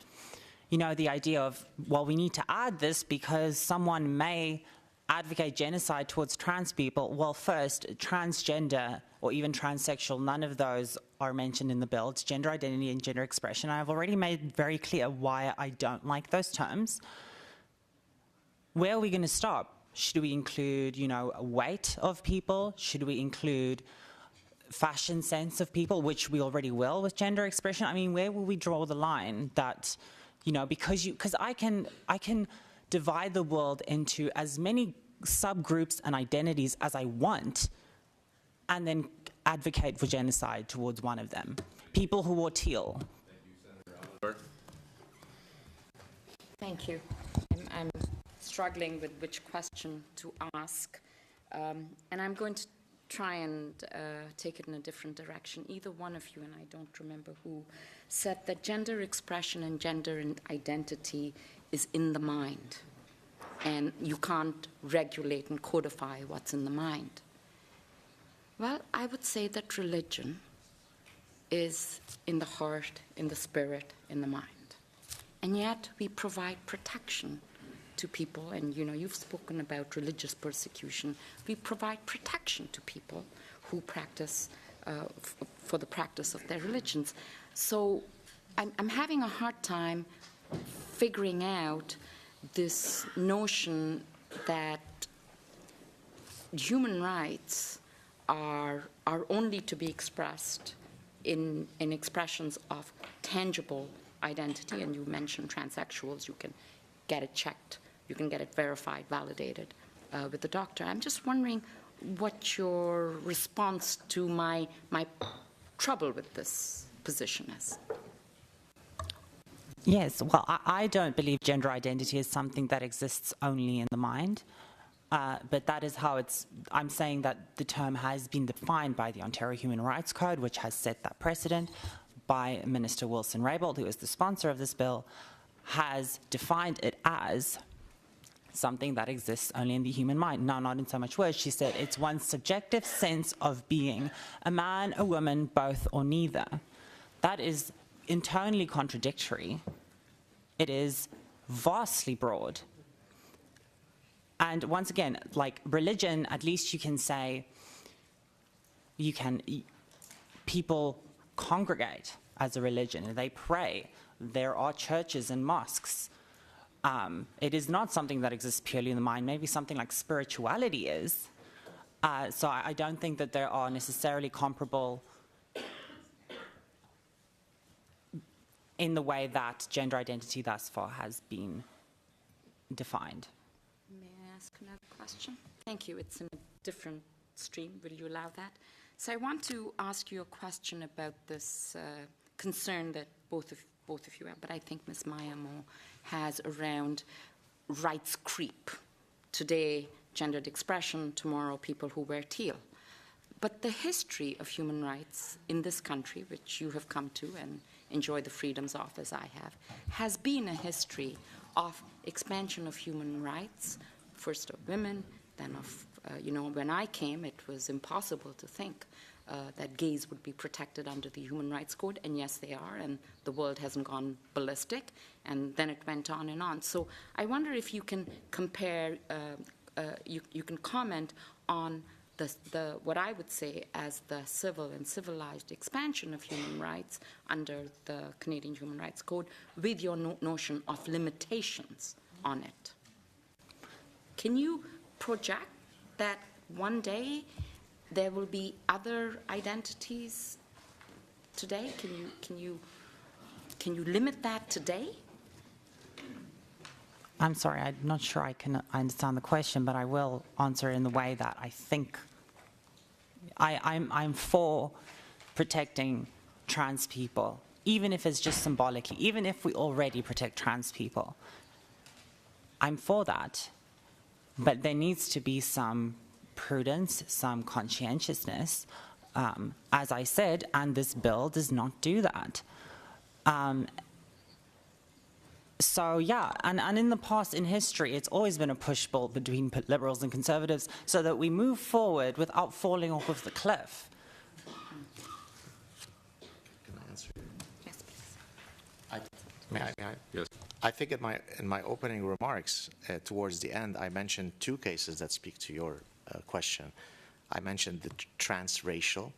Speaker 3: you know, the idea of, well, we need to add this because someone may advocate genocide towards trans people. Well, first, transgender or even transsexual, none of those are mentioned in the bill. It's gender identity and gender expression. I've already made very clear why I don't like those terms. Where are we going to stop? Should we include, you know, weight of people? Should we include fashion sense of people, which we already will with gender expression? I mean, where will we draw the line that, you know, because I can divide the world into as many subgroups and identities as I want and then advocate for genocide towards one of them. People who wore teal.
Speaker 9: Thank you. I'm struggling with which question to ask, and I'm going to try and take it in a different direction. Either one of you, and I don't remember who, said that gender expression and gender identity is in the mind, and you can't regulate and codify what's in the mind. Well, I would say that religion is in the heart, in the spirit, in the mind. And yet we provide protection to people, and you know, you've spoken about religious persecution. We provide protection to people who practice for the practice of their religions. So I'm having a hard time figuring out this notion that human rights are only to be expressed in expressions of tangible identity. And you mentioned transsexuals. You can get it checked. You can get it verified, validated with the doctor. I'm just wondering what your response to my trouble with this position is.
Speaker 3: Yes, well, I don't believe gender identity is something that exists only in the mind, but that is how I'm saying that the term has been defined by the Ontario Human Rights Code, which has set that precedent, by Minister Wilson-Raybould, who is the sponsor of this bill, has defined it as something that exists only in the human mind. Now, not in so much words. She said it's one's subjective sense of being a man, a woman, both or neither. That is internally contradictory. It is vastly broad. And once again, like religion, at least you can say, people congregate as a religion, they pray. There are churches and mosques. It is not something that exists purely in the mind. Maybe something like spirituality is. So I don't think that there are necessarily comparable in the way that gender identity thus far has been defined.
Speaker 9: May I ask another question? Thank you. It's in a different stream. Will you allow that? So I want to ask you a question about this concern that both of you have, but I think Ms. Meyer more has around rights creep. Today, gendered expression, tomorrow, people who wear teal. But the history of human rights in this country, which you have come to and enjoy the freedoms of as I have, has been a history of expansion of human rights, first of women, then of, when I came, it was impossible to think that gays would be protected under the Human Rights Code, and yes, they are, and the world hasn't gone ballistic, and then it went on and on. So I wonder if you can compare, you can comment on the what I would say as the civil and civilized expansion of human rights under the Canadian Human Rights Code with your notion of limitations on it. Can you project that one day there will be other identities today? Can you limit that today?
Speaker 3: I'm sorry, I'm not sure I understand the question, but I will answer in the way that I think I'm for protecting trans people, even if it's just symbolically, even if we already protect trans people. I'm for that, but there needs to be some prudence, some conscientiousness, as I said, and this bill does not do that. So yeah, and in the past, in history, it's always been a push-pull between liberals and conservatives so that we move forward without falling off of the cliff.
Speaker 2: Can I answer?
Speaker 9: Yes, please.
Speaker 2: May I?
Speaker 1: Yes.
Speaker 2: I think in my opening remarks, towards the end, I mentioned two cases that speak to your question. I mentioned the transracial,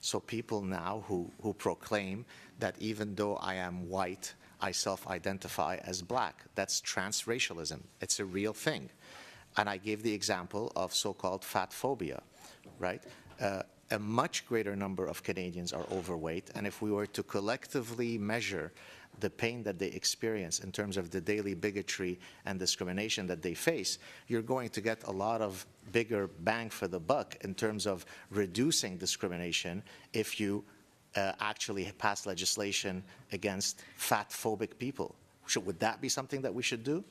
Speaker 2: so people now who proclaim that even though I am white, I self-identify as black. That's transracialism. It's a real thing. And I gave the example of so-called fat phobia, right? A much greater number of Canadians are overweight, and if we were to collectively measure the pain that they experience in terms of the daily bigotry and discrimination that they face, you're going to get a lot of bigger bang for the buck in terms of reducing discrimination if you actually pass legislation against fat-phobic people. Would that be something that we should do?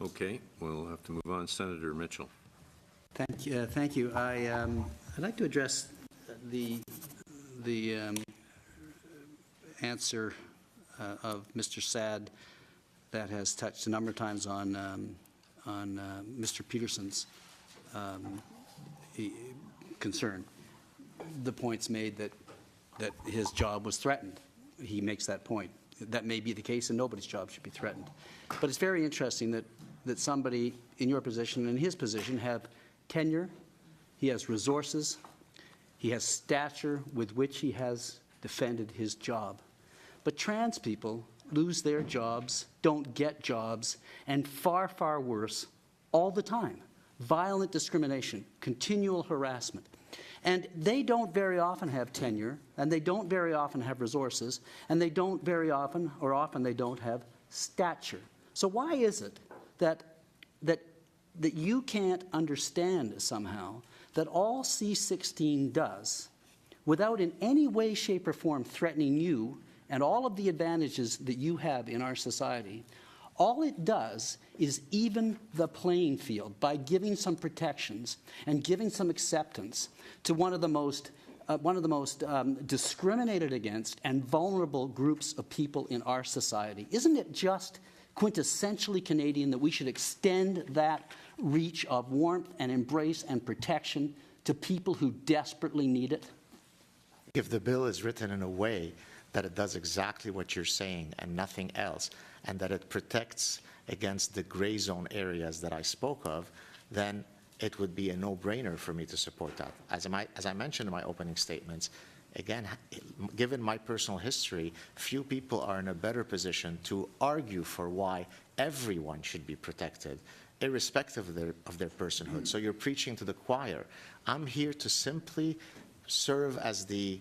Speaker 1: Okay, we'll have to move on. Senator Mitchell.
Speaker 13: Thank you. I'd like to address the answer of Mr. Saad that has touched a number of times on Mr. Peterson's concern. The point's made that his job was threatened. He makes that point. That may be the case, and nobody's job should be threatened. But it's very interesting that somebody in your position and his position have tenure, he has resources, he has stature with which he has defended his job. But trans people lose their jobs, don't get jobs, and far, far worse, all the time. Violent discrimination, continual harassment. And they don't very often have tenure, and they don't very often have resources, and they don't very often, or often they don't have stature. So why is it that you can't understand somehow that all C-16 does, without in any way, shape, or form threatening you and all of the advantages that you have in our society, all it does is even the playing field by giving some protections and giving some acceptance to one of the most discriminated against and vulnerable groups of people in our society. Isn't it just quintessentially Canadian that we should extend that reach of warmth and embrace and protection to people who desperately need it?
Speaker 2: If the bill is written in a way that it does exactly what you're saying and nothing else, and that it protects against the gray zone areas that I spoke of, then it would be a no-brainer for me to support that. As I mentioned in my opening statements, again, given my personal history, few people are in a better position to argue for why everyone should be protected, irrespective of their personhood. So you're preaching to the choir. I'm here to simply serve as the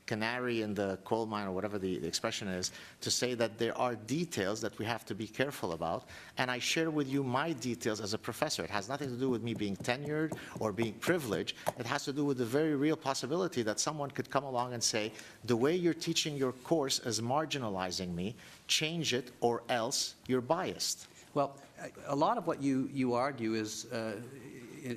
Speaker 2: canary in the coal mine, or whatever the expression is, to say that there are details that we have to be careful about, and I share with you my details as a professor. It has nothing to do with me being tenured or being privileged. It has to do with the very real possibility that someone could come along and say, the way you're teaching your course is marginalizing me, change it, or else you're biased.
Speaker 13: Well, a lot of what you argue is,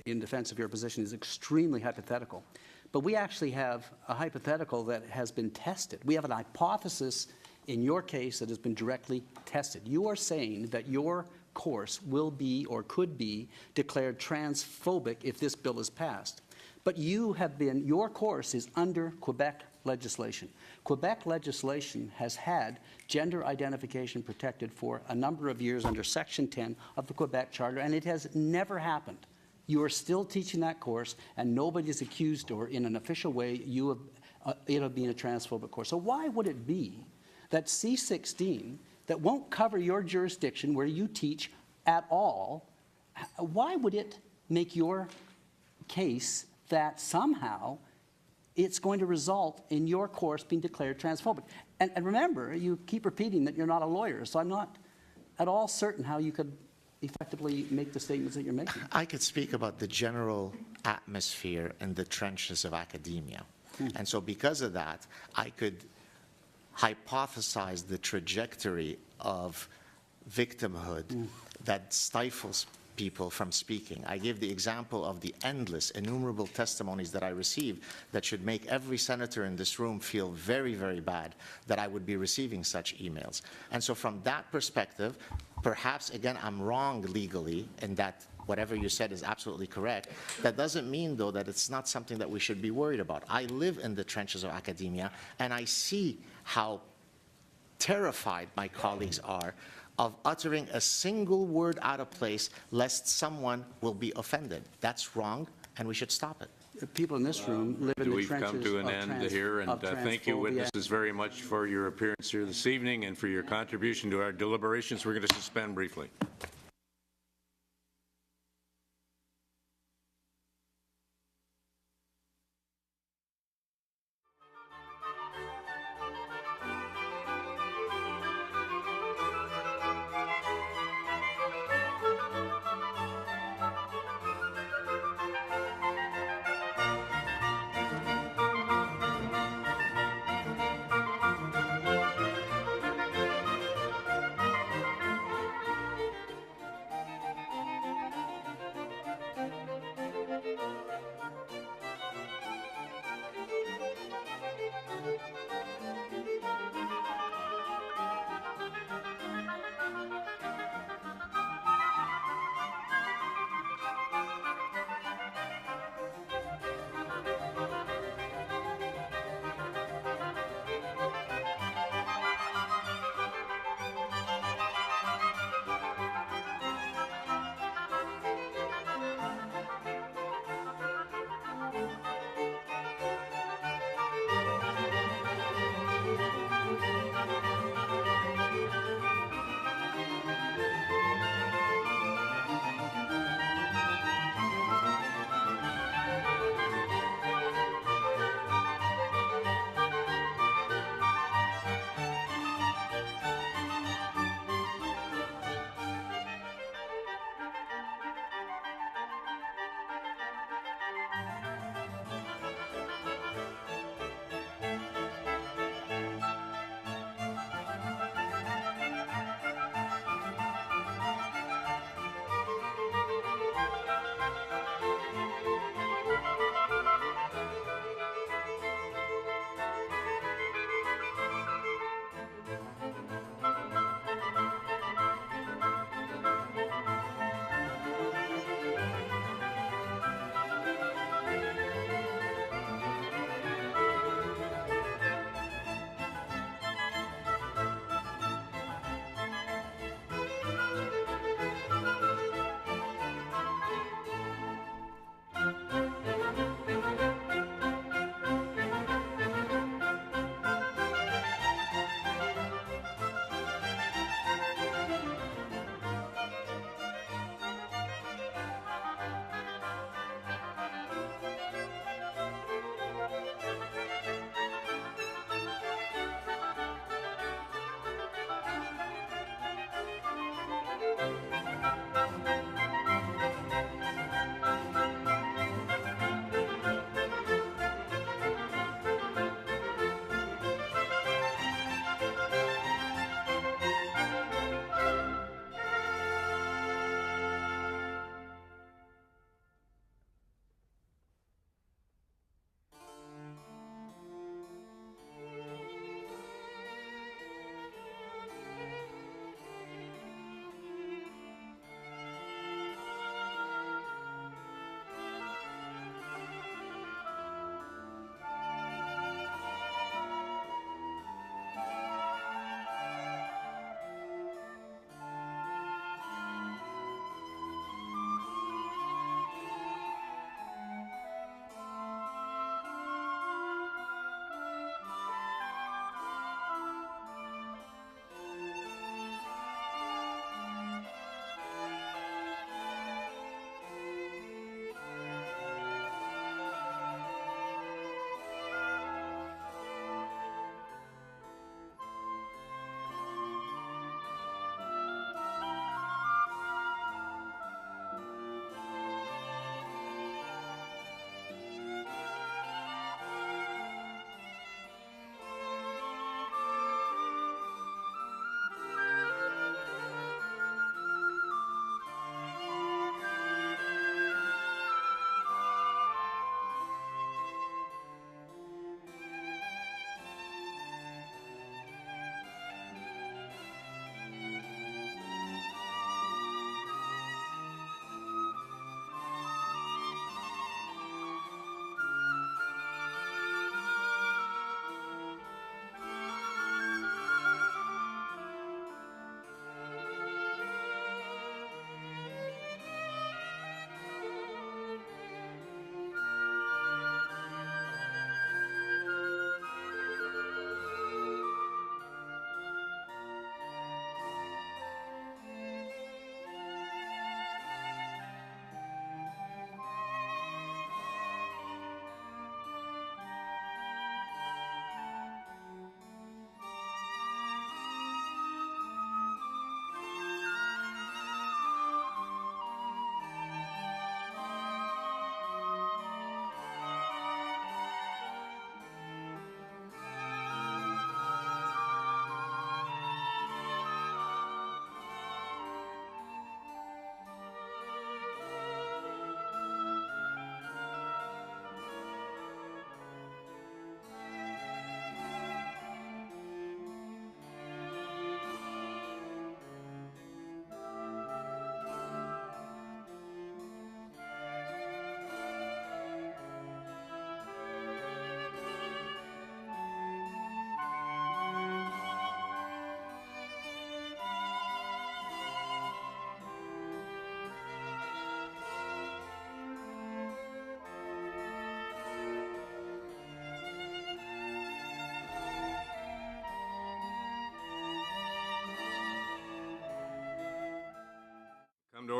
Speaker 13: in defense of your position, is extremely hypothetical. But we actually have a hypothetical that has been tested. We have an hypothesis in your case that has been directly tested. You are saying that your course will be or could be declared transphobic if this bill is passed. But your course is under Quebec legislation. Quebec legislation has had gender identification protected for a number of years under Section 10 of the Quebec Charter, and it has never happened. You are still teaching that course, and nobody is accused or in an official way it of being a transphobic course. So why would it be that C-16, that won't cover your jurisdiction where you teach at all, why would it make your case that somehow it's going to result in your course being declared transphobic? And remember, you keep repeating that you're not a lawyer, so I'm not at all certain how you could effectively make the statements that you're making.
Speaker 2: I could speak about the general atmosphere in the trenches of academia. And so because of that, I could hypothesize the trajectory of victimhood that stifles people from speaking. I gave the example of the endless, innumerable testimonies that I received that should make every senator in this room feel very, very bad that I would be receiving such emails. And so from that perspective, perhaps, again, I'm wrong legally in that whatever you said is absolutely correct. That doesn't mean, though, that it's not something that we should be worried about. I live in the trenches of academia, and I see how terrified my colleagues are of uttering a single word out of place lest someone will be offended. That's wrong, and we should stop it.
Speaker 13: People in this room live in the
Speaker 1: We've
Speaker 13: trenches
Speaker 1: come to an
Speaker 13: of
Speaker 1: end here, and thank you,
Speaker 13: transphobia.
Speaker 1: witnesses, very much for your appearance here this evening and for your contribution to our deliberations. We're going to suspend briefly.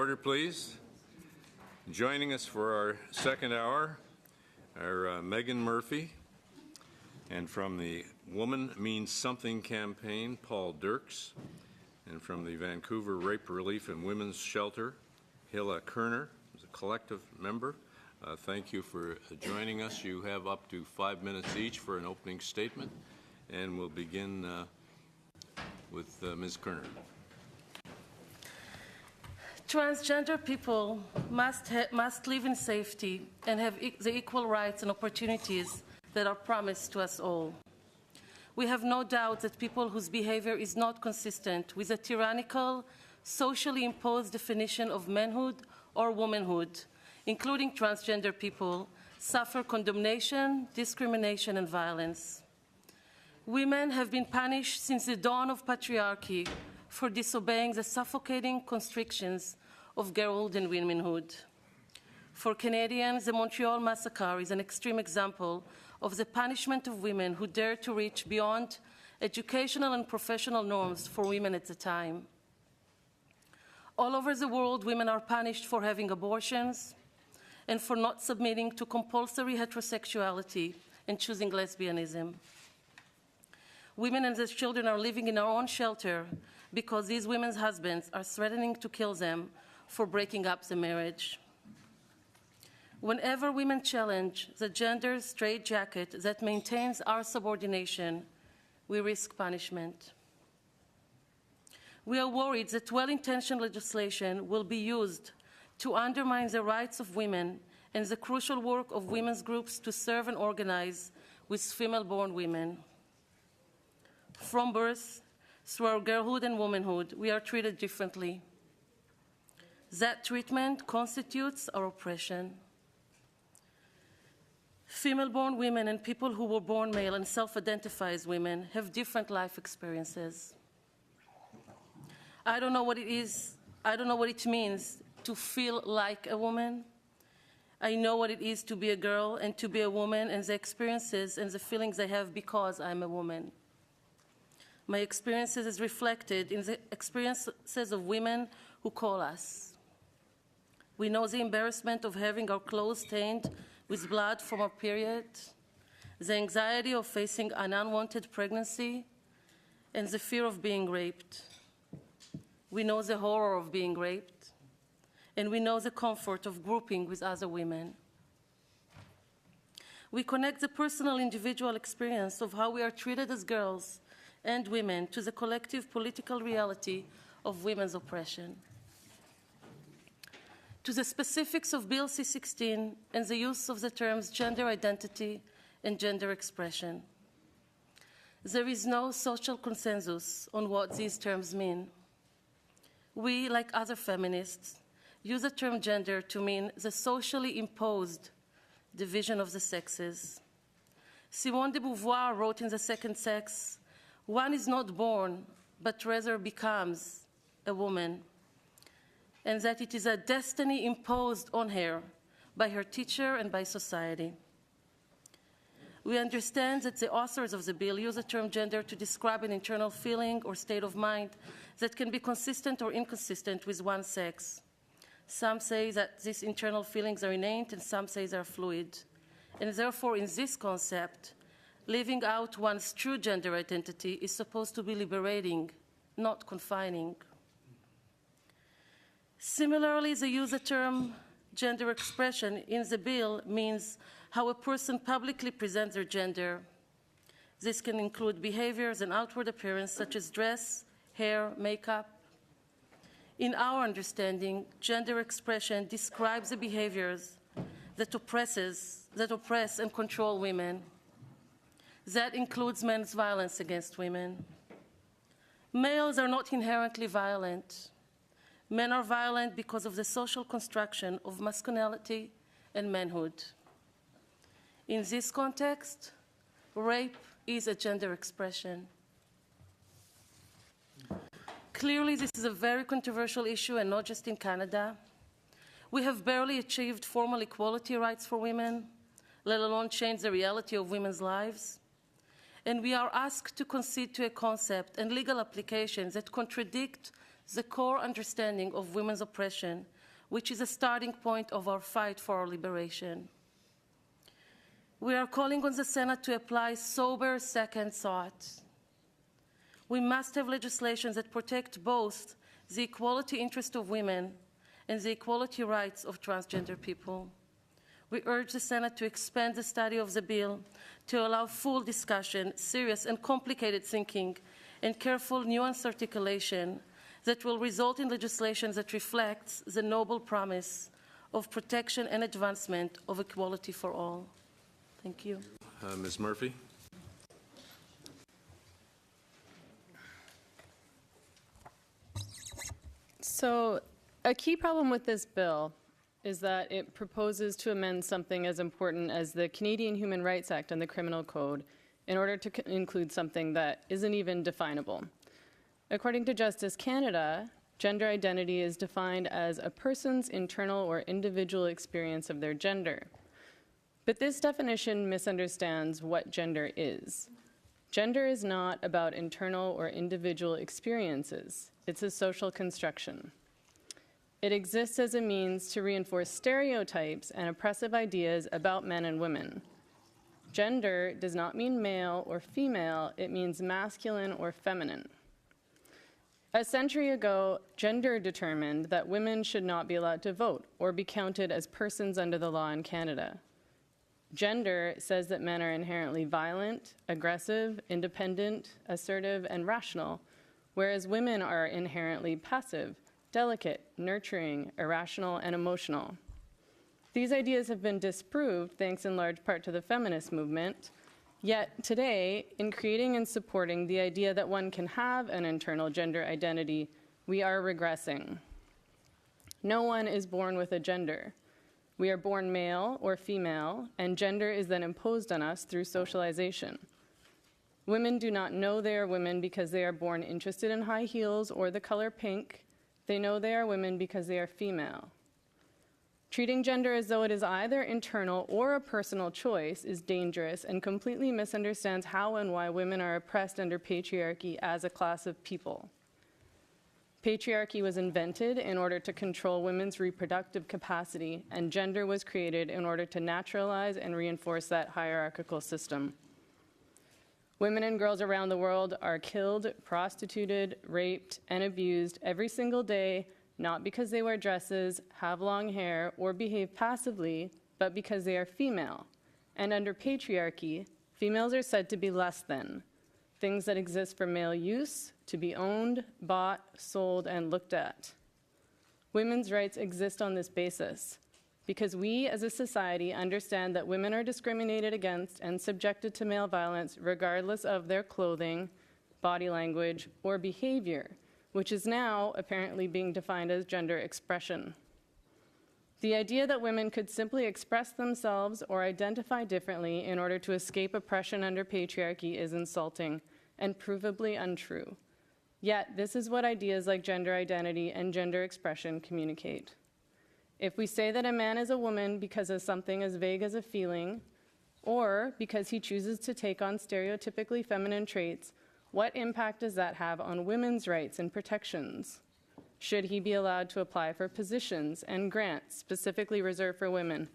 Speaker 1: order, please. Joining us for our second hour are Meghan Murphy, and from the Woman Means Something campaign, Paul Dirks, and from the Vancouver Rape Relief and Women's Shelter, Hilla Kerner, who's a collective member. Thank you for joining us. You have up to 5 minutes each for an opening statement, and we'll begin with Ms. Kerner.
Speaker 14: Transgender people must live in safety and have the equal rights and opportunities that are promised to us all. We have no doubt that people whose behavior is not consistent with a tyrannical, socially imposed definition of manhood or womanhood, including transgender people, suffer condemnation, discrimination, and violence. Women have been punished since the dawn of patriarchy for disobeying the suffocating constrictions of girlhood and womanhood. For Canadians, the Montreal Massacre is an extreme example of the punishment of women who dare to reach beyond educational and professional norms for women at the time. All over the world, women are punished for having abortions and for not submitting to compulsory heterosexuality and choosing lesbianism. Women and their children are living in our own shelter because these women's husbands are threatening to kill them for breaking up the marriage. Whenever women challenge the gender straitjacket that maintains our subordination, we risk punishment. We are worried that well-intentioned legislation will be used to undermine the rights of women and the crucial work of women's groups to serve and organize with female-born women. From birth, through our girlhood and womanhood, we are treated differently. That treatment constitutes our oppression. Female-born women and people who were born male and self-identify as women have different life experiences. I don't know what it is. I don't know what it means to feel like a woman. I know what it is to be a girl and to be a woman and the experiences and the feelings I have because I'm a woman. My experiences is reflected in the experiences of women who call us. We know the embarrassment of having our clothes stained with blood from our period, the anxiety of facing an unwanted pregnancy, and the fear of being raped. We know the horror of being raped, and we know the comfort of grouping with other women. We connect the personal individual experience of how we are treated as girls and women to the collective political reality of women's oppression. To the specifics of Bill C-16 and the use of the terms gender identity and gender expression. There is no social consensus on what these terms mean. We, like other feminists, use the term gender to mean the socially imposed division of the sexes. Simone de Beauvoir wrote in The Second Sex, "One is not born, but rather becomes a woman," and that it is a destiny imposed on her by her teacher and by society. We understand that the authors of the bill use the term gender to describe an internal feeling or state of mind that can be consistent or inconsistent with one sex. Some say that these internal feelings are innate and some say they are fluid. And therefore, in this concept, living out one's true gender identity is supposed to be liberating, not confining. Similarly, the use of the term gender expression in the bill means how a person publicly presents their gender. This can include behaviors and outward appearance such as dress, hair, makeup. In our understanding, gender expression describes the behaviors that oppress and control women. That includes men's violence against women. Males are not inherently violent. Men are violent because of the social construction of masculinity and manhood. In this context, rape is a gender expression. Clearly, this is a very controversial issue, and not just in Canada. We have barely achieved formal equality rights for women, let alone change the reality of women's lives. And we are asked to concede to a concept and legal applications that contradict the core understanding of women's oppression which is a starting point of our fight for our liberation. We are calling on the Senate to apply sober second thought. We must have legislation that protect both the equality interest of women and the equality rights of transgender people. We urge the Senate to expand the study of the bill to allow full discussion, serious and complicated thinking, and careful nuanced articulation that will result in legislation that reflects the noble promise of protection and advancement of equality for all. Thank you.
Speaker 1: Ms. Murphy?
Speaker 15: So, a key problem with this bill is that it proposes to amend something as important as the Canadian Human Rights Act and the Criminal Code in order to include something that isn't even definable. According to Justice Canada, gender identity is defined as a person's internal or individual experience of their gender. But this definition misunderstands what gender is. Gender is not about internal or individual experiences. It's a social construction. It exists as a means to reinforce stereotypes and oppressive ideas about men and women. Gender does not mean male or female, it means masculine or feminine. A century ago, gender determined that women should not be allowed to vote or be counted as persons under the law in Canada. Gender says that men are inherently violent, aggressive, independent, assertive, and rational, whereas women are inherently passive, delicate, nurturing, irrational, and emotional. These ideas have been disproved thanks in large part to the feminist movement. Yet today, in creating and supporting the idea that one can have an internal gender identity, we are regressing. No one is born with a gender. We are born male or female, and gender is then imposed on us through socialization. Women do not know they are women because they are born interested in high heels or the color pink. They know they are women because they are female. Treating gender as though it is either internal or a personal choice is dangerous and completely misunderstands how and why women are oppressed under patriarchy as a class of people. Patriarchy was invented in order to control women's reproductive capacity, and gender was created in order to naturalize and reinforce that hierarchical system. Women and girls around the world are killed, prostituted, raped, and abused every single day, not because they wear dresses, have long hair, or behave passively, but because they are female. And under patriarchy, females are said to be less than, things that exist for male use, to be owned, bought, sold, and looked at. Women's rights exist on this basis, because we as a society understand that women are discriminated against and subjected to male violence regardless of their clothing, body language, or behavior, which is now apparently being defined as gender expression. The idea that women could simply express themselves or identify differently in order to escape oppression under patriarchy is insulting and provably untrue. Yet, this is what ideas like gender identity and gender expression communicate. If we say that a man is a woman because of something as vague as a feeling, or because he chooses to take on stereotypically feminine traits, what impact does that have on women's rights and protections? Should he be allowed to apply for positions and grants specifically reserved for women,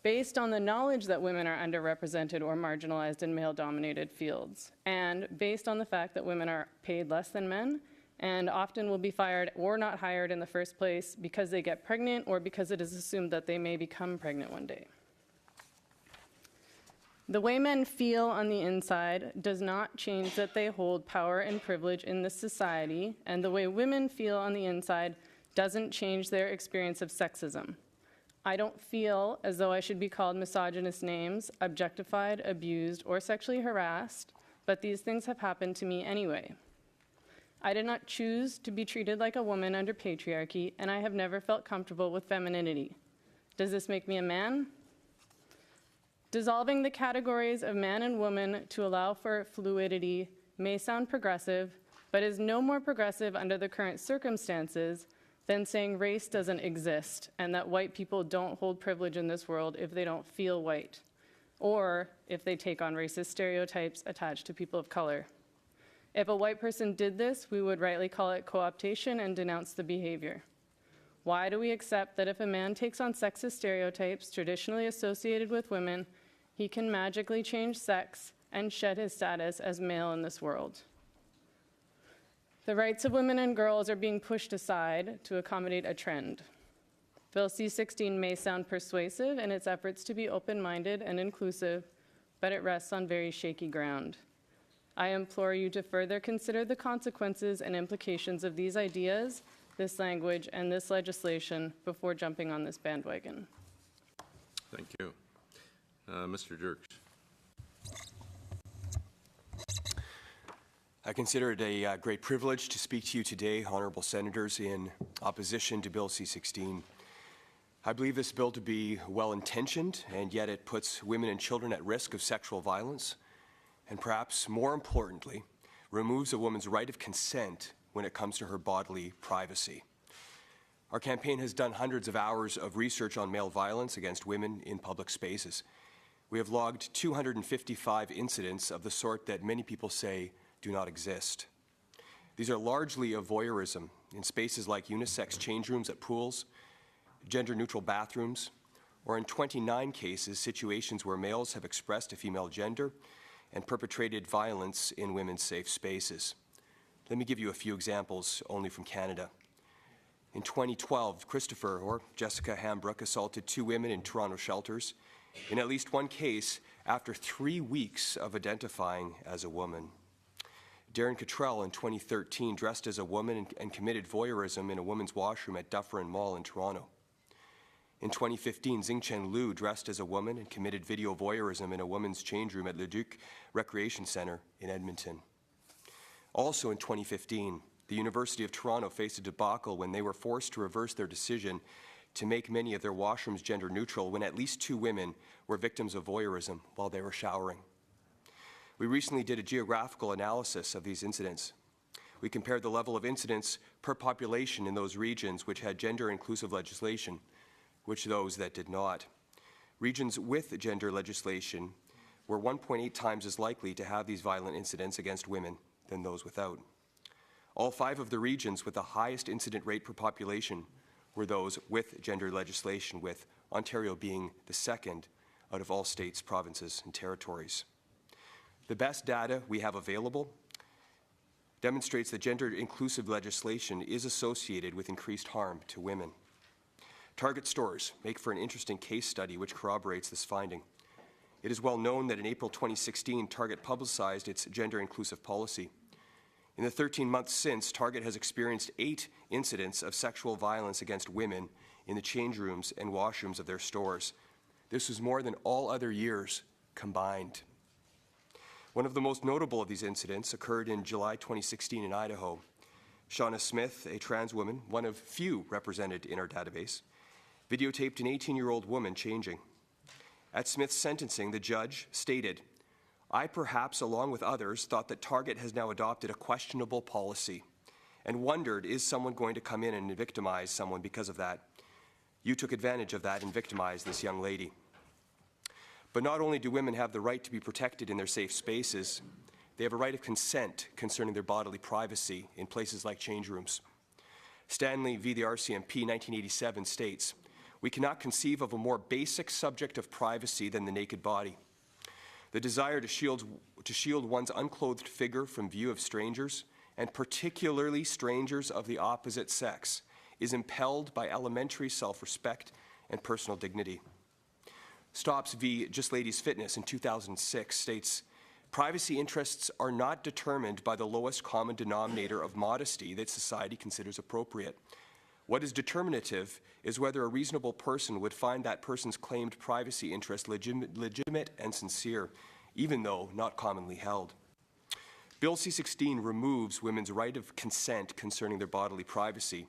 Speaker 15: based on the knowledge that women are underrepresented or marginalized in male-dominated fields, and based on the fact that women are paid less than men and often will be fired or not hired in the first place because they get pregnant or because it is assumed that they may become pregnant one day? The way men feel on the inside does not change that they hold power and privilege in this society, and the way women feel on the inside doesn't change their experience of sexism. I don't feel as though I should be called misogynist names, objectified, abused, or sexually harassed, but these things have happened to me anyway. I did not choose to be treated like a woman under patriarchy, and I have never felt comfortable with femininity. Does this make me a man? Dissolving the categories of man and woman to allow for fluidity may sound progressive, but is no more progressive under the current circumstances than saying race doesn't exist and that white people don't hold privilege in this world if they don't feel white, or if they take on racist stereotypes attached to people of color. If a white person did this, we would rightly call it co-optation and denounce the behavior. Why do we accept that if a man takes on sexist stereotypes traditionally associated with women, he can magically change sex and shed his status as male in this world? The rights of women and girls are being pushed aside to accommodate a trend. Bill C-16 may sound persuasive in its efforts to be open-minded and inclusive, but it rests on very shaky ground. I implore you to further consider the consequences and implications of these ideas, this language, and this legislation before jumping on this bandwagon.
Speaker 1: Thank you. Mr. Dirks.
Speaker 16: I consider it a great privilege to speak to you today, honourable senators, in opposition to Bill C-16. I believe this bill to be well-intentioned, and yet it puts women and children at risk of sexual violence, and perhaps more importantly, removes a woman's right of consent when it comes to her bodily privacy. Our campaign has done hundreds of hours of research on male violence against women in public spaces. We have logged 255 incidents of the sort that many people say do not exist. These are largely of voyeurism in spaces like unisex change rooms at pools, gender-neutral bathrooms, or in 29 cases, situations where males have expressed a female gender and perpetrated violence in women's safe spaces. Let me give you a few examples only from Canada. In 2012, Christopher, or Jessica Hambrook, assaulted 2 women in Toronto shelters, in at least one case after 3 weeks of identifying as a woman. Darren Cottrell in 2013 dressed as a woman and committed voyeurism in a women's washroom at Dufferin Mall in Toronto. In 2015, Xingchen Liu dressed as a woman and committed video voyeurism in a women's change room at Leduc Recreation Centre in Edmonton. Also in 2015, the University of Toronto faced a debacle when they were forced to reverse their decision to make many of their washrooms gender neutral when at least 2 women were victims of voyeurism while they were showering. We recently did a geographical analysis of these incidents. We compared the level of incidents per population in those regions which had gender-inclusive legislation, which those that did not. Regions with gender legislation were 1.8 times as likely to have these violent incidents against women than those without. All 5 of the regions with the highest incident rate per population were those with gender legislation, with Ontario being the second out of all states, provinces, and territories. The best data we have available demonstrates that gender-inclusive legislation is associated with increased harm to women. Target stores make for an interesting case study which corroborates this finding. It is well known that in April 2016, Target publicized its gender-inclusive policy. In the 13 months since, Target has experienced 8 incidents of sexual violence against women in the change rooms and washrooms of their stores. This was more than all other years combined. One of the most notable of these incidents occurred in July 2016 in Idaho. Shauna Smith, a trans woman, one of few represented in our database, videotaped an 18-year-old woman changing. At Smith's sentencing, the judge stated, "I perhaps, along with others, thought that Target has now adopted a questionable policy and wondered, is someone going to come in and victimize someone because of that? You took advantage of that and victimized this young lady." But not only do women have the right to be protected in their safe spaces, they have a right of consent concerning their bodily privacy in places like change rooms. Stanley v. the RCMP 1987 states, "We cannot conceive of a more basic subject of privacy than the naked body. The desire to shield one's unclothed figure from view of strangers, and particularly strangers of the opposite sex, is impelled by elementary self-respect and personal dignity." Stops v. Just Ladies Fitness in 2006 states, "Privacy interests are not determined by the lowest common denominator of modesty that society considers appropriate. What is determinative is whether a reasonable person would find that person's claimed privacy interest legitimate and sincere, even though not commonly held." Bill C-16 removes women's right of consent concerning their bodily privacy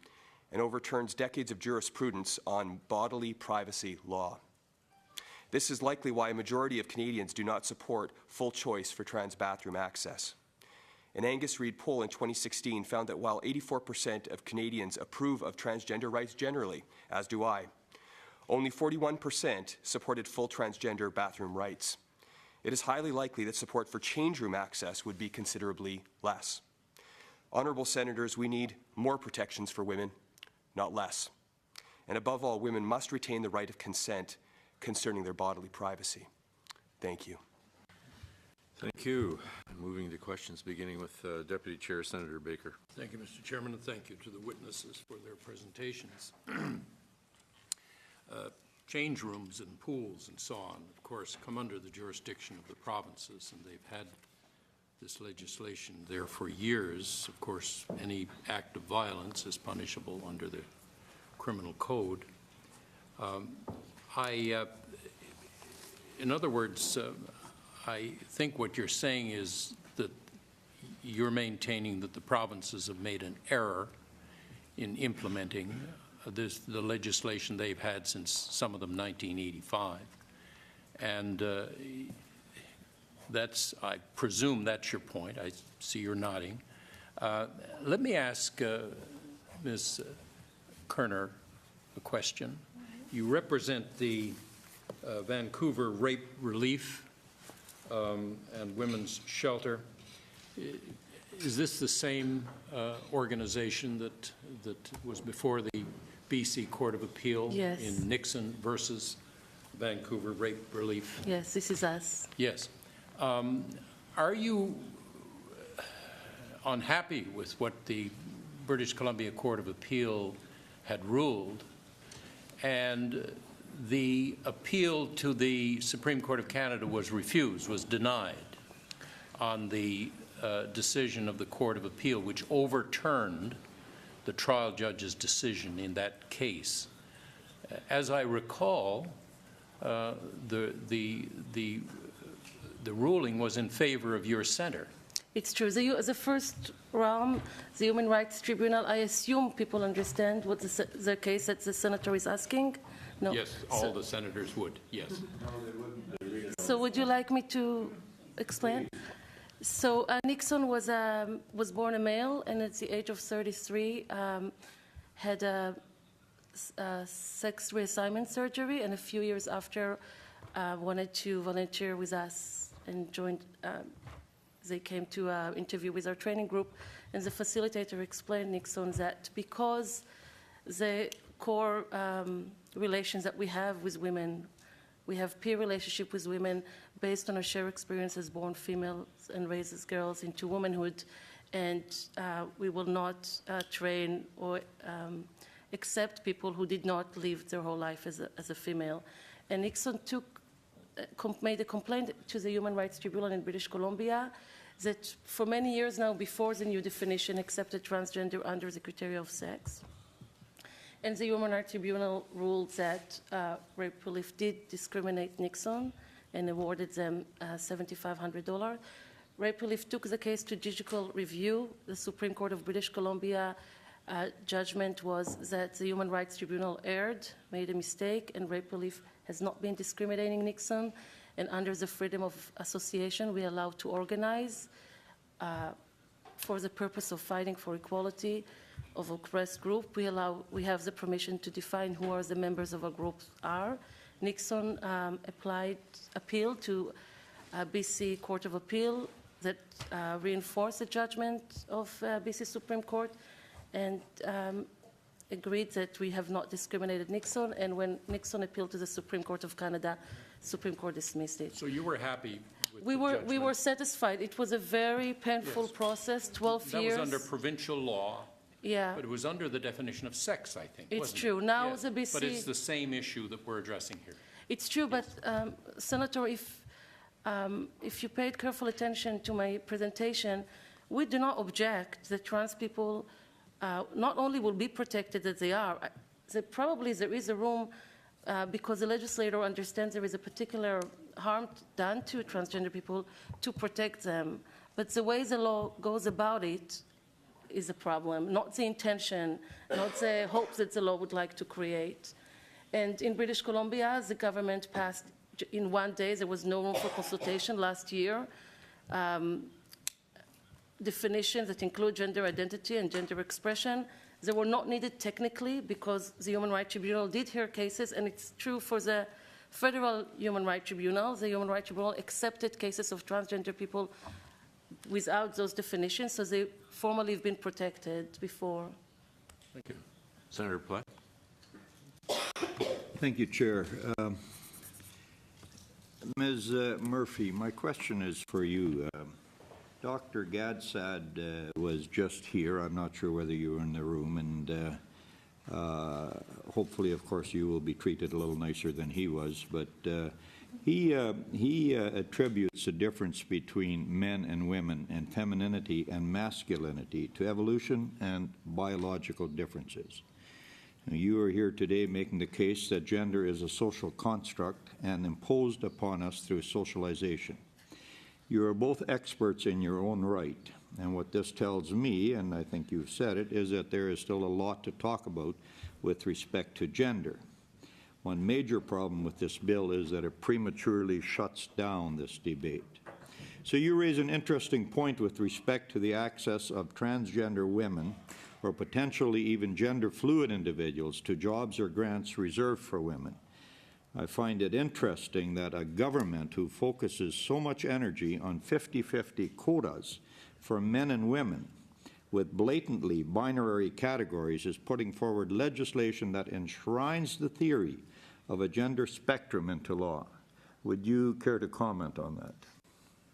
Speaker 16: and overturns decades of jurisprudence on bodily privacy law. This is likely why a majority of Canadians do not support full choice for trans bathroom access. An Angus Reid poll in 2016 found that while 84% of Canadians approve of transgender rights generally, as do I, only 41% supported full transgender bathroom rights. It is highly likely that support for change room access would be considerably less. Honourable Senators, we need more protections for women, not less. And above all, women must retain the right of consent concerning their bodily privacy. Thank you.
Speaker 1: Thank you. Moving to questions, beginning with Deputy Chair Senator Baker.
Speaker 4: Thank you, Mr. Chairman, and thank you to the witnesses for their presentations. Change rooms and pools and so on, of course, come under the jurisdiction of the provinces, and they've had this legislation there for years. Of course, any act of violence is punishable under the criminal code. In other words, I think what you're saying is that you're maintaining that the provinces have made an error in implementing the legislation they've had since, some of them, 1985. And I presume that's your point. I see you're nodding. Let me ask Ms. Kerner a question. You represent the Vancouver Rape Relief and Women's Shelter. Is this the same organization that was before the BC Court of Appeal
Speaker 14: Yes.
Speaker 4: in Nixon versus Vancouver Rape Relief?
Speaker 14: Yes, this is us.
Speaker 4: Yes. Are you unhappy with what the British Columbia Court of Appeal had ruled, and the appeal to the Supreme Court of Canada was refused, was denied on the decision of the Court of Appeal, which overturned the trial judge's decision in that case? As I recall, the ruling was in favor of your center.
Speaker 14: It's true. The first round, the Human Rights Tribunal, I assume people understand what the case that the senator is asking? No.
Speaker 4: Yes, all the senators would, yes.
Speaker 14: So would you like me to explain? So Nixon was born a male, and at the age of 33 had a sex reassignment surgery, and a few years after wanted to volunteer with us and joined. They came to an interview with our training group, and the facilitator explained Nixon that because the core relations that we have with women, we have peer relationship with women based on our shared experience as born females and raised as girls into womanhood, and we will not train or accept people who did not live their whole life as a female. And Nixon made a complaint to the Human Rights Tribunal in British Columbia that for many years now, before the new definition, accepted transgender under the criteria of sex. And the Human Rights Tribunal ruled that Rape Relief did discriminate Nixon and awarded them $7,500. Rape Relief took the case to judicial review. The Supreme Court of British Columbia judgment was that the Human Rights Tribunal erred, made a mistake, and Rape Relief has not been discriminating Nixon. And under the freedom of association, we are allowed to organize for the purpose of fighting for equality of oppressed group. We have the permission to define who are the members of our group are. Nixon appealed to BC Court of Appeal that reinforced the judgment of BC Supreme Court and agreed that we have not discriminated Nixon. And when Nixon appealed to the Supreme Court of Canada, Supreme Court dismissed it.
Speaker 4: So you were happy with
Speaker 14: we were satisfied. It was a very painful process, 12 years.
Speaker 4: That was under provincial law.
Speaker 14: Yeah.
Speaker 4: But it was under the definition of sex, I think.
Speaker 14: It's true. Now yes. The BC.
Speaker 4: But it's the same issue that we're addressing here.
Speaker 14: It's true, yes. But Senator, if you paid careful attention to my presentation, we do not object that trans people not only will be protected as they are, probably there is a room because the legislator understands there is a particular harm done to transgender people to protect them. But the way the law goes about it is a problem, not the intention, not the hope that the law would like to create. And in British Columbia, the government passed in one day, there was no room for consultation last year, definitions that include gender identity and gender expression. They were not needed technically because the Human Rights Tribunal did hear cases, and it's true for the Federal Human Rights Tribunal. The Human Rights Tribunal accepted cases of transgender people without those definitions, so they formally have been protected before.
Speaker 1: Thank you. Senator Platt.
Speaker 6: Thank you, Chair. Ms. Murphy, my question is for you. Dr. Gad Saad was just here. I'm not sure whether you were in the room, and hopefully, of course, you will be treated a little nicer than he was. But he attributes the difference between men and women and femininity and masculinity to evolution and biological differences. You are here today making the case that gender is a social construct and imposed upon us through socialization. You are both experts in your own right, and what this tells me, and I think you've said it, is that there is still a lot to talk about with respect to gender. One major problem with this bill is that it prematurely shuts down this debate. So you raise an interesting point with respect to the access of transgender women or potentially even gender-fluid individuals to jobs or grants reserved for women. I find it interesting that a government who focuses so much energy on 50-50 quotas for men and women with blatantly binary categories is putting forward legislation that enshrines the theory of a gender spectrum into law. Would you care to comment on that?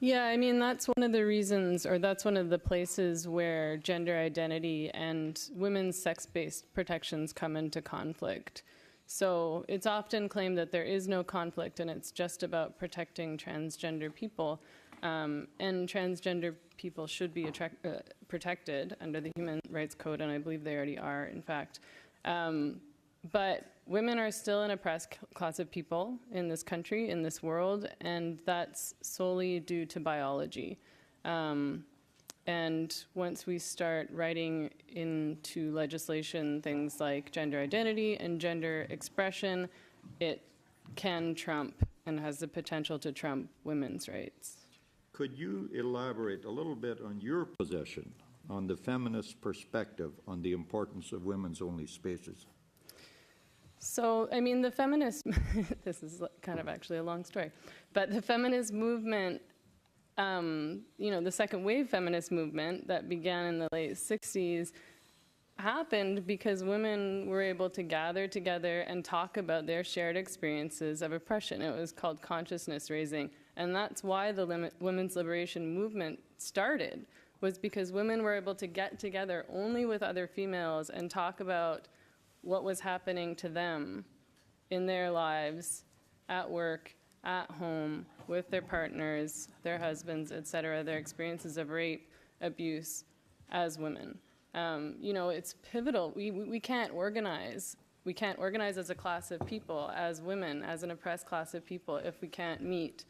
Speaker 15: Yeah, I mean, that's one of the reasons, or that's one of the places where gender identity and women's sex-based protections come into conflict. So it's often claimed that there is no conflict and it's just about protecting transgender people. And transgender people should be protected under the Human Rights Code, and I believe they already are, in fact. But women are still an oppressed class of people in this country, in this world, and that's solely due to biology. And once we start writing into legislation things like gender identity and gender expression, it can trump and has the potential to trump women's rights.
Speaker 6: Could you elaborate a little bit on your position on the feminist perspective on the importance of women's-only spaces?
Speaker 15: So, I mean, the feminist, this is kind of actually a long story, but the feminist movement, you know, the second wave feminist movement that began in the late 60s happened because women were able to gather together and talk about their shared experiences of oppression. It was called consciousness raising, and that's why the women's liberation movement started, was because women were able to get together only with other females and talk about what was happening to them in their lives, at work, at home, with their partners, their husbands, etc., their experiences of rape, abuse as women. You know, it's pivotal. We can't organize. We can't organize as a class of people, as women, as an oppressed class of people, if we can't meet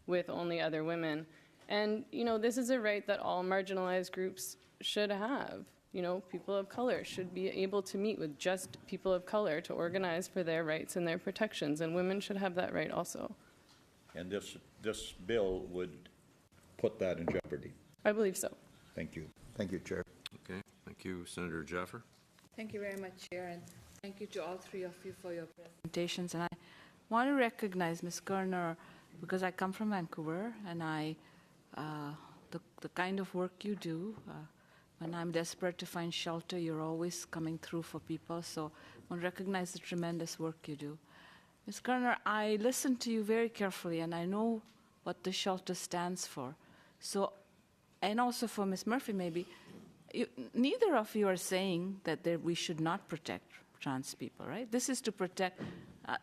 Speaker 15: with only other women. And, you know, this is a right that all marginalized groups should have. You know, people of color should be able to meet with just people of color to organize for their rights and their protections, and women should have that right also.
Speaker 6: And this bill would put that in jeopardy?
Speaker 15: I believe so.
Speaker 6: Thank you. Thank you, Chair.
Speaker 1: Okay, thank you. Senator Jaffer.
Speaker 5: Thank you very much, Chair, and thank you to all three of you for your presentations. And I want to recognize Ms. Kerner because I come from Vancouver, and the kind of work you do, when I'm desperate to find shelter, you're always coming through for people. So I want to recognize the tremendous work you do. Ms. Kerner, I listened to you very carefully, and I know what the shelter stands for. So, and also for Ms. Murphy, maybe, neither of you are saying that we should not protect trans people, right? This is to protect,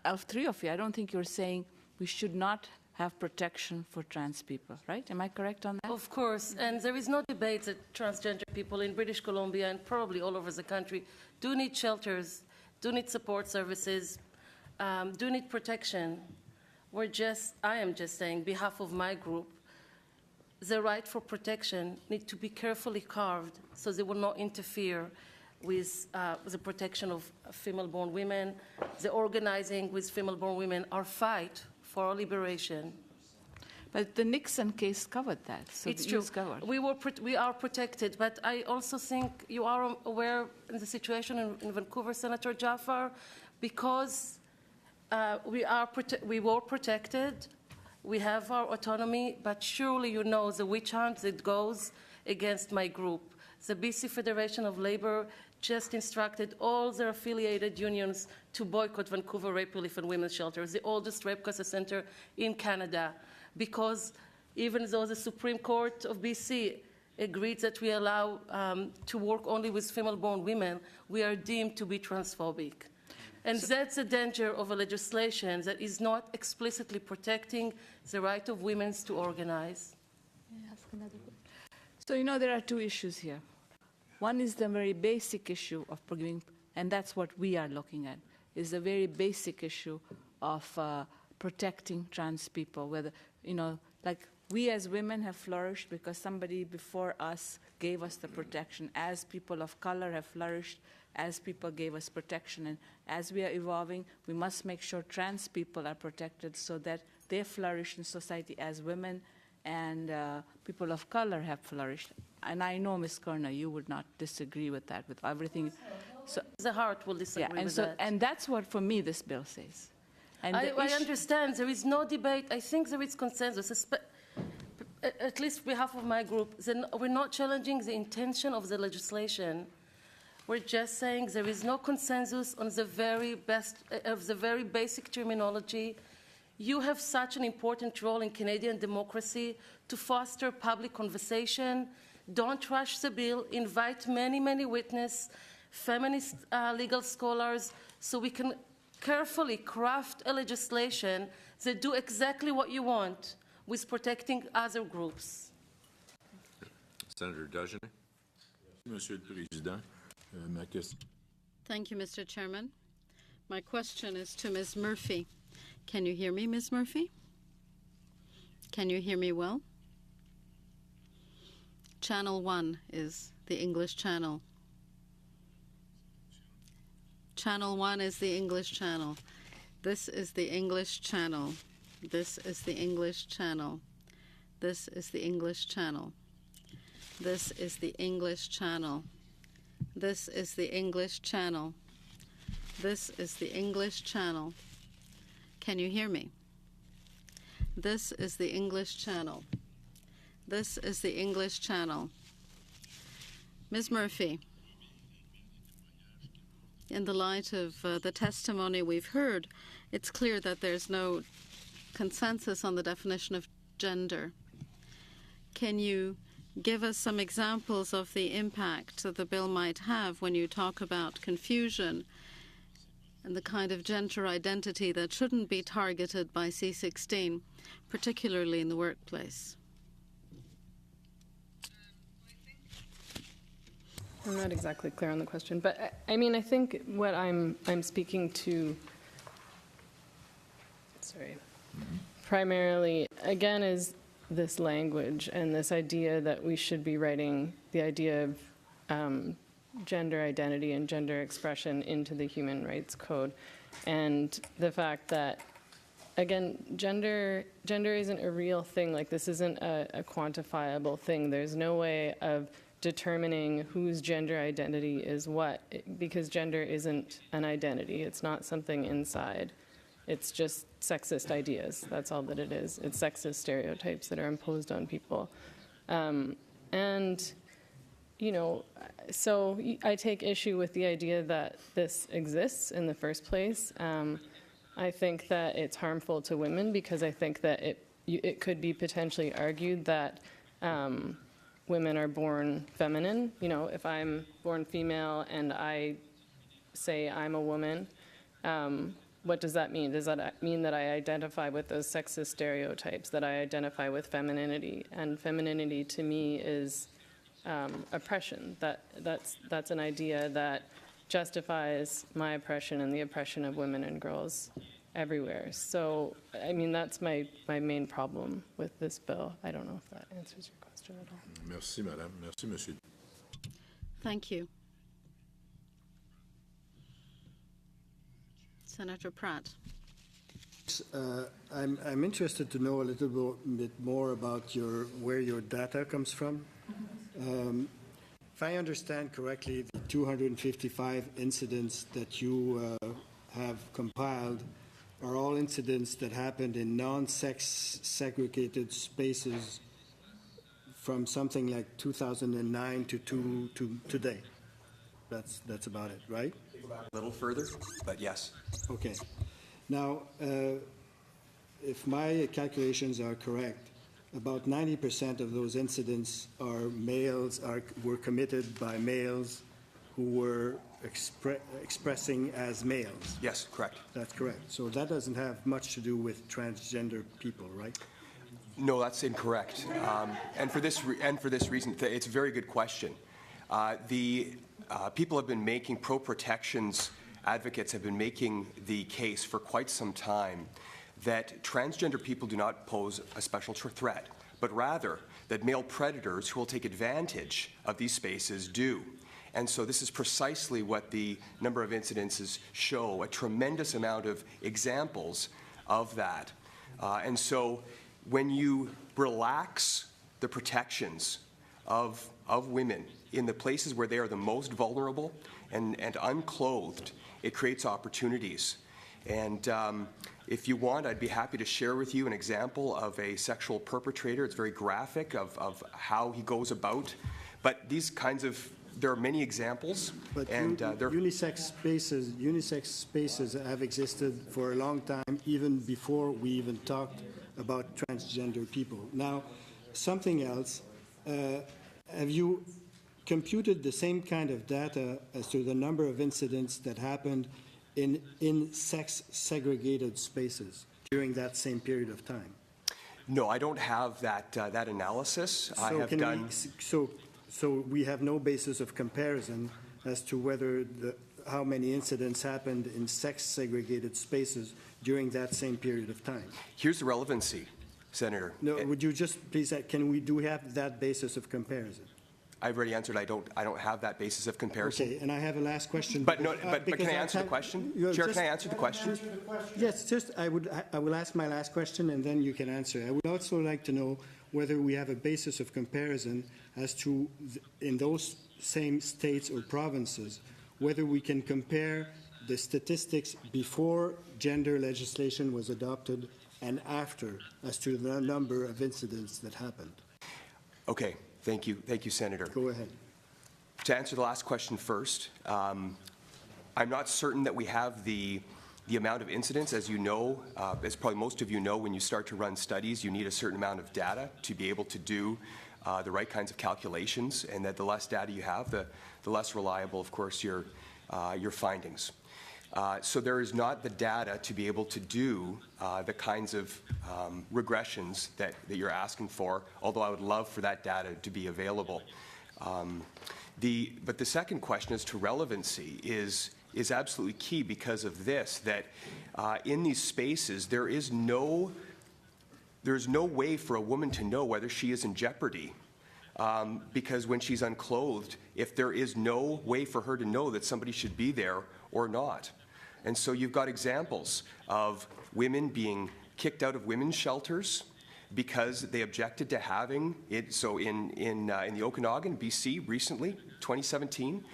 Speaker 5: of three of you, I don't think you're saying we should not have protection for trans people, right? Am I correct on that?
Speaker 14: Of course, and there is no debate that transgender people in British Columbia and probably all over the country do need shelters, do need support services, do need protection. I am just saying, behalf of my group, the right for protection need to be carefully carved so they will not interfere with the protection of female-born women, the organizing with female-born women, our fight for our liberation.
Speaker 5: But the Nixon case covered that. So
Speaker 14: it's true. We are protected, but I also think you are aware of the situation in Vancouver, Senator Jaffer, because we were protected, we have our autonomy, but surely you know the witch hunt that goes against my group. The BC Federation of Labor just instructed all their affiliated unions to boycott Vancouver Rape Relief and Women's Shelters, the oldest rape crisis center in Canada, because even though the Supreme Court of BC agreed that we allow to work only with female-born women, we are deemed to be transphobic. And that's the danger of a legislation that is not explicitly protecting the right of women to organize.
Speaker 5: So, you know, there are two issues here. One is the very basic issue of forgiving, and that's what we are looking at, is the very basic issue of protecting trans people, whether, you know, like we as women have flourished because somebody before us gave us the protection. As people of color have flourished, as people gave us protection. And as we are evolving, we must make sure trans people are protected so that they flourish in society as women and people of color have flourished. And I know, Ms. Kerner, you would not disagree with that, with everything. So
Speaker 14: the heart will disagree
Speaker 5: yeah, and
Speaker 14: with
Speaker 5: so,
Speaker 14: that.
Speaker 5: And that's what, for me, this bill says. And
Speaker 14: I understand. There is no debate. I think there is consensus, at least on behalf of my group. We're not challenging the intention of the legislation. We're just saying there is no consensus on the very basic terminology. You have such an important role in Canadian democracy to foster public conversation. Don't rush the bill. Invite many, many witnesses, feminist legal scholars, so we can carefully craft a legislation that do exactly what you want with protecting other groups.
Speaker 1: Senator Dagenet.
Speaker 8: Monsieur le Président, ma question.
Speaker 7: Thank you, Mr. Chairman. My question is to Ms. Murphy. Can you hear me, Ms. Murphy? Can you hear me well? Channel 1 is the English channel. Channel 1 is the English channel. This is the English channel. This is the English channel. This is the English channel. This is the English channel. This is the English channel. This is the English channel. Can you hear me? This is the English channel. This is the English channel. Ms. Murphy, in the light of the testimony we've heard, it's clear that there's no consensus on the definition of gender. Can you give us some examples of the impact that the bill might have when you talk about confusion and the kind of gender identity that shouldn't be targeted by C-16, particularly in the workplace?
Speaker 15: I'm not exactly clear on the question, but I mean, I think what I'm speaking to, primarily, again, is this language and this idea that we should be writing the idea of gender identity and gender expression into the Human Rights Code, and the fact that, again, gender isn't a real thing. Like, this isn't a quantifiable thing. There's no way of determining whose gender identity is what, because gender isn't an identity. It's not something inside. It's just sexist ideas. That's all that it is. It's sexist stereotypes that are imposed on people. And, you know, so I take issue with the idea that this exists in the first place. I think that it's harmful to women because I think that it could be potentially argued that women are born feminine. You know, if I'm born female and I say I'm a woman, what does that mean? Does that mean that I identify with those sexist stereotypes, that I identify with femininity? And femininity to me is oppression. That's an idea that justifies my oppression and the oppression of women and girls everywhere. So, I mean, that's my main problem with this bill. I don't know if that answers your question at all.
Speaker 8: Merci, Madame. Merci, Monsieur.
Speaker 7: Thank you. Senator Pratt.
Speaker 10: I'm interested to know a little bit more about where your data comes from. If I understand correctly, the 255 incidents that you have compiled are all incidents that happened in non-sex segregated spaces from something like 2009 to today. That's about it, right?
Speaker 16: A little further, but yes.
Speaker 10: Okay. Now, if my calculations are correct, about 90% of those incidents were committed by males who were expressing as males.
Speaker 16: Yes, correct.
Speaker 10: That's correct. So that doesn't have much to do with transgender people, right?
Speaker 16: No, that's incorrect. And for this reason, it's a very good question. People have been making pro-protections advocates have been making the case for quite some time that transgender people do not pose a special threat, but rather that male predators who will take advantage of these spaces do. And so this is precisely what the number of incidences show, a tremendous amount of examples of that. And so when you relax the protections of women in the places where they are the most vulnerable and unclothed, it creates opportunities. And if you want, I'd be happy to share with you an example of a sexual perpetrator. It's very graphic of how he goes about. But these kinds of, there are many examples.
Speaker 10: But unisex spaces have existed for a long time, even before we even talked about transgender people. Now, something else, have you computed the same kind of data as to the number of incidents that happened in sex-segregated spaces during that same period of time?
Speaker 16: No, I don't have that analysis.
Speaker 10: So we have no basis of comparison as to whether how many incidents happened in sex-segregated spaces during that same period of time.
Speaker 16: Here's the relevancy, Senator.
Speaker 10: No, would you just please, do we have that basis of comparison?
Speaker 16: I've already answered. I don't have that basis of comparison.
Speaker 10: Okay, and I have a last question.
Speaker 16: But can I answer the question? Chair, can I answer the question?
Speaker 10: Yes, I will ask my last question, and then you can answer. I would also like to know whether we have a basis of comparison as to, in those same states or provinces, whether we can compare the statistics before gender legislation was adopted and after as to the number of incidents that happened.
Speaker 16: Okay. Thank you, Senator.
Speaker 10: Go ahead.
Speaker 16: To answer the last question first, I'm not certain that we have the amount of incidents. As you know, as probably most of you know, when you start to run studies, you need a certain amount of data to be able to do the right kinds of calculations, and that the less data you have, the less reliable, of course, your findings. So there is not the data to be able to do the kinds of regressions that you're asking for, although I would love for that data to be available. But the second question as to relevancy is absolutely key because of this, that in these spaces there's no way for a woman to know whether she is in jeopardy. Because when she's unclothed, if there is no way for her to know that somebody should be there or not. And so you've got examples of women being kicked out of women's shelters because they objected to having it. So in the Okanagan, BC, recently, 2017,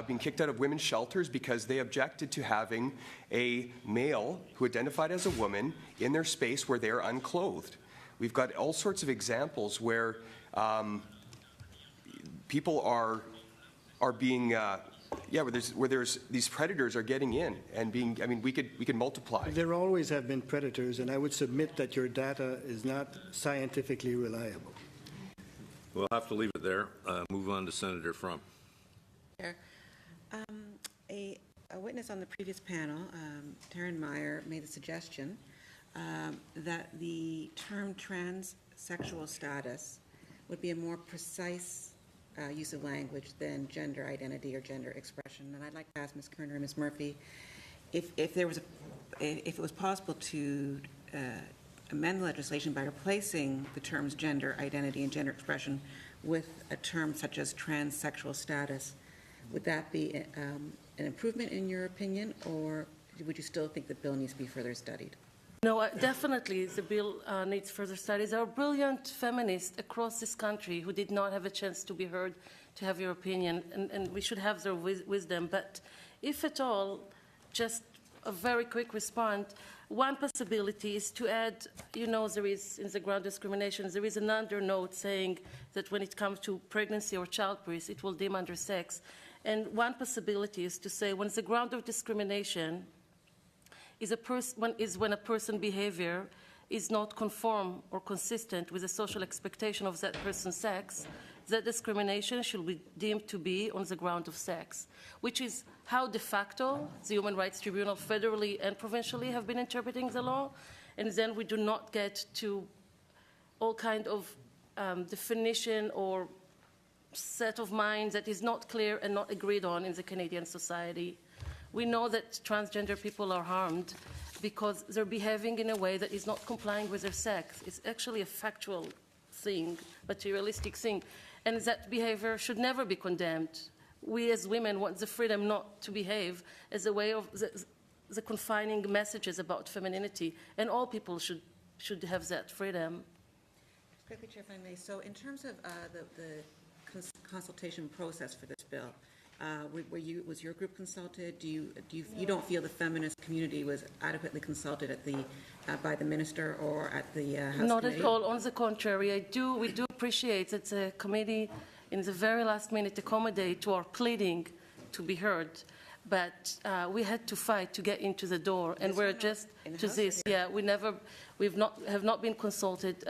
Speaker 16: being kicked out of women's shelters because they objected to having a male who identified as a woman in their space where they're unclothed. We've got all sorts of examples where people are being where there's these predators are getting in and being. I mean, we could multiply.
Speaker 10: There always have been predators, and I would submit that your data is not scientifically reliable.
Speaker 1: We'll have to leave it there. Move on to Senator From.
Speaker 17: Chair, a witness on the previous panel, Theren Meyer, made a suggestion that the term transsexual status would be a more precise use of language than gender identity or gender expression. And I'd like to ask Ms. Kerner and Ms. Murphy if it was possible to amend the legislation by replacing the terms gender identity and gender expression with a term such as transsexual status. Would that be an improvement in your opinion, or would you still think the bill needs to be further studied?
Speaker 14: No, definitely the bill needs further studies. There are brilliant feminists across this country who did not have a chance to be heard, to have your opinion, and we should have their wisdom. But if at all, just a very quick response, one possibility is to add, there is, in the ground discrimination, there is an undernote saying that when it comes to pregnancy or childbirth, it will deem under sex. And one possibility is to say when the ground of discrimination is when a person's behavior is not conform or consistent with the social expectation of that person's sex, that discrimination should be deemed to be on the ground of sex, which is how de facto the Human Rights Tribunal federally and provincially have been interpreting the law. And then we do not get to all kind of definition or set of minds that is not clear and not agreed on in the Canadian society. We know that transgender people are harmed because they're behaving in a way that is not complying with their sex. It's actually a factual thing, materialistic thing, and that behavior should never be condemned. We as women want the freedom not to behave as a way of the confining messages about femininity, and all people should have that freedom.
Speaker 17: Quickly, Chair, if I may. So in terms of the consultation process for this bill, was your group consulted? You don't feel the feminist community was adequately consulted by the minister or at the House
Speaker 14: Not
Speaker 17: committee?
Speaker 14: at all. On the contrary, we do appreciate that the committee, in the very last minute, accommodated to our pleading to be heard. But we had to fight to get into the door, and we're just to this. Yeah, have not been consulted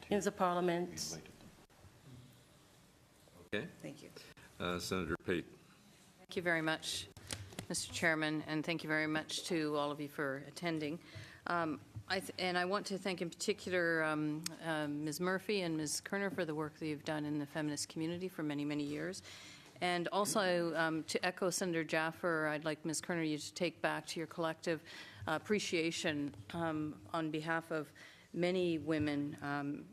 Speaker 14: in the Parliament.
Speaker 1: Okay.
Speaker 17: Thank you.
Speaker 1: Senator Pate.
Speaker 11: Thank you very much, Mr. Chairman, and thank you very much to all of you for attending. And I want to thank in particular Ms. Murphy and Ms. Kerner for the work that you've done in the feminist community for many, many years. And also to echo Senator Jaffer, I'd like Ms. Kerner, you to take back to your collective appreciation on behalf of many women,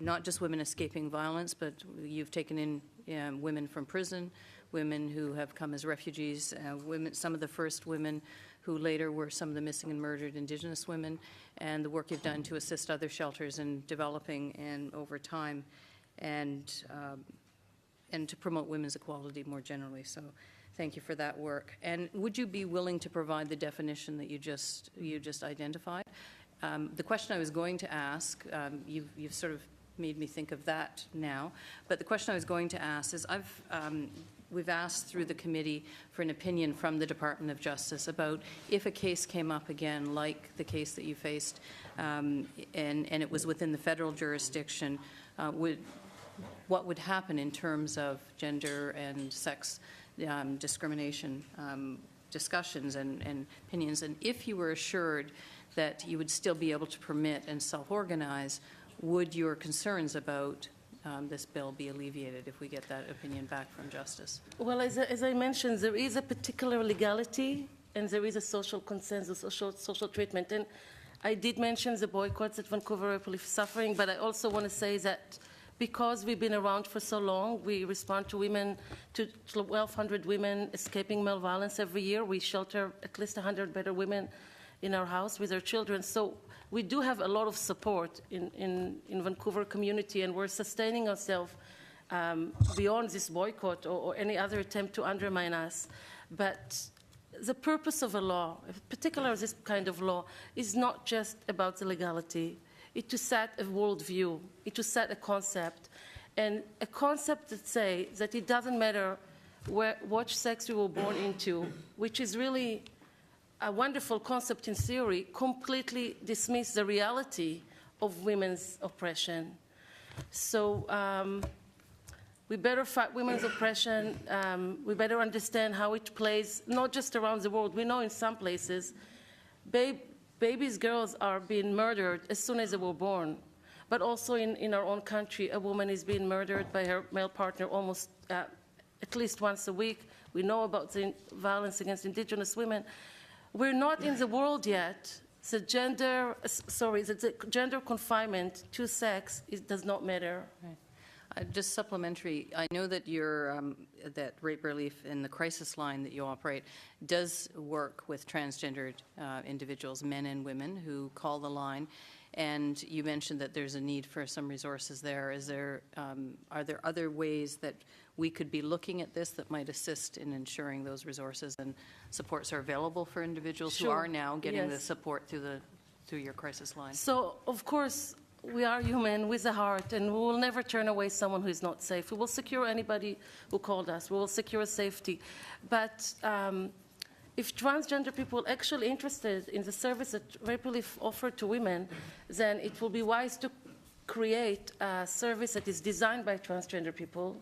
Speaker 11: not just women escaping violence, but you've taken in women from prison, women who have come as refugees, some of the first women who later were some of the missing and murdered Indigenous women, and the work you've done to assist other shelters in developing and over time, and to promote women's equality more generally. So thank you for that work. And would you be willing to provide the definition that you just identified? The question I was going to ask, you've sort of made me think of that now, but the question I was going to ask is we've asked through the committee for an opinion from the Department of Justice about if a case came up again, like the case that you faced, and it was within the federal jurisdiction, what would happen in terms of gender and sex discrimination discussions and opinions, and if you were assured that you would still be able to permit and self-organize, would your concerns about this bill be alleviated if we get that opinion back from Justice?
Speaker 14: Well, as I mentioned, there is a particular legality and there is a social consensus, social treatment. And I did mention the boycotts that Vancouver people is suffering, but I also want to say that because we've been around for so long, we respond to 1,200 women escaping male violence every year. We shelter at least 100 better women in our house with their children. So we do have a lot of support in Vancouver community, and we're sustaining ourselves beyond this boycott or any other attempt to undermine us. But the purpose of a law, particularly this kind of law, is not just about the legality. It's to set a worldview. It's to set a concept. And a concept that says that it doesn't matter what sex you were born into, which is really a wonderful concept in theory, completely dismiss the reality of women's oppression. So we better fight women's oppression. We better understand how it plays, not just around the world. We know in some places, babies, girls are being murdered as soon as they were born. But also in our own country, a woman is being murdered by her male partner almost at least once a week. We know about the violence against Indigenous women. We're not in the world yet. The gender confinement to sex does not matter.
Speaker 11: Right. Just supplementary, I know that that rape relief in the crisis line that you operate does work with transgendered individuals, men and women, who call the line. And you mentioned that there's a need for some resources there. Are there other ways that we could be looking at this that might assist in ensuring those resources and supports are available for individuals who are now getting the support through your crisis line?
Speaker 14: So, of course, we are human with a heart, and we will never turn away someone who is not safe. We will secure anybody who called us. We will secure safety. But if transgender people are actually interested in the service that rape relief offered to women, then it will be wise to create a service that is designed by transgender people,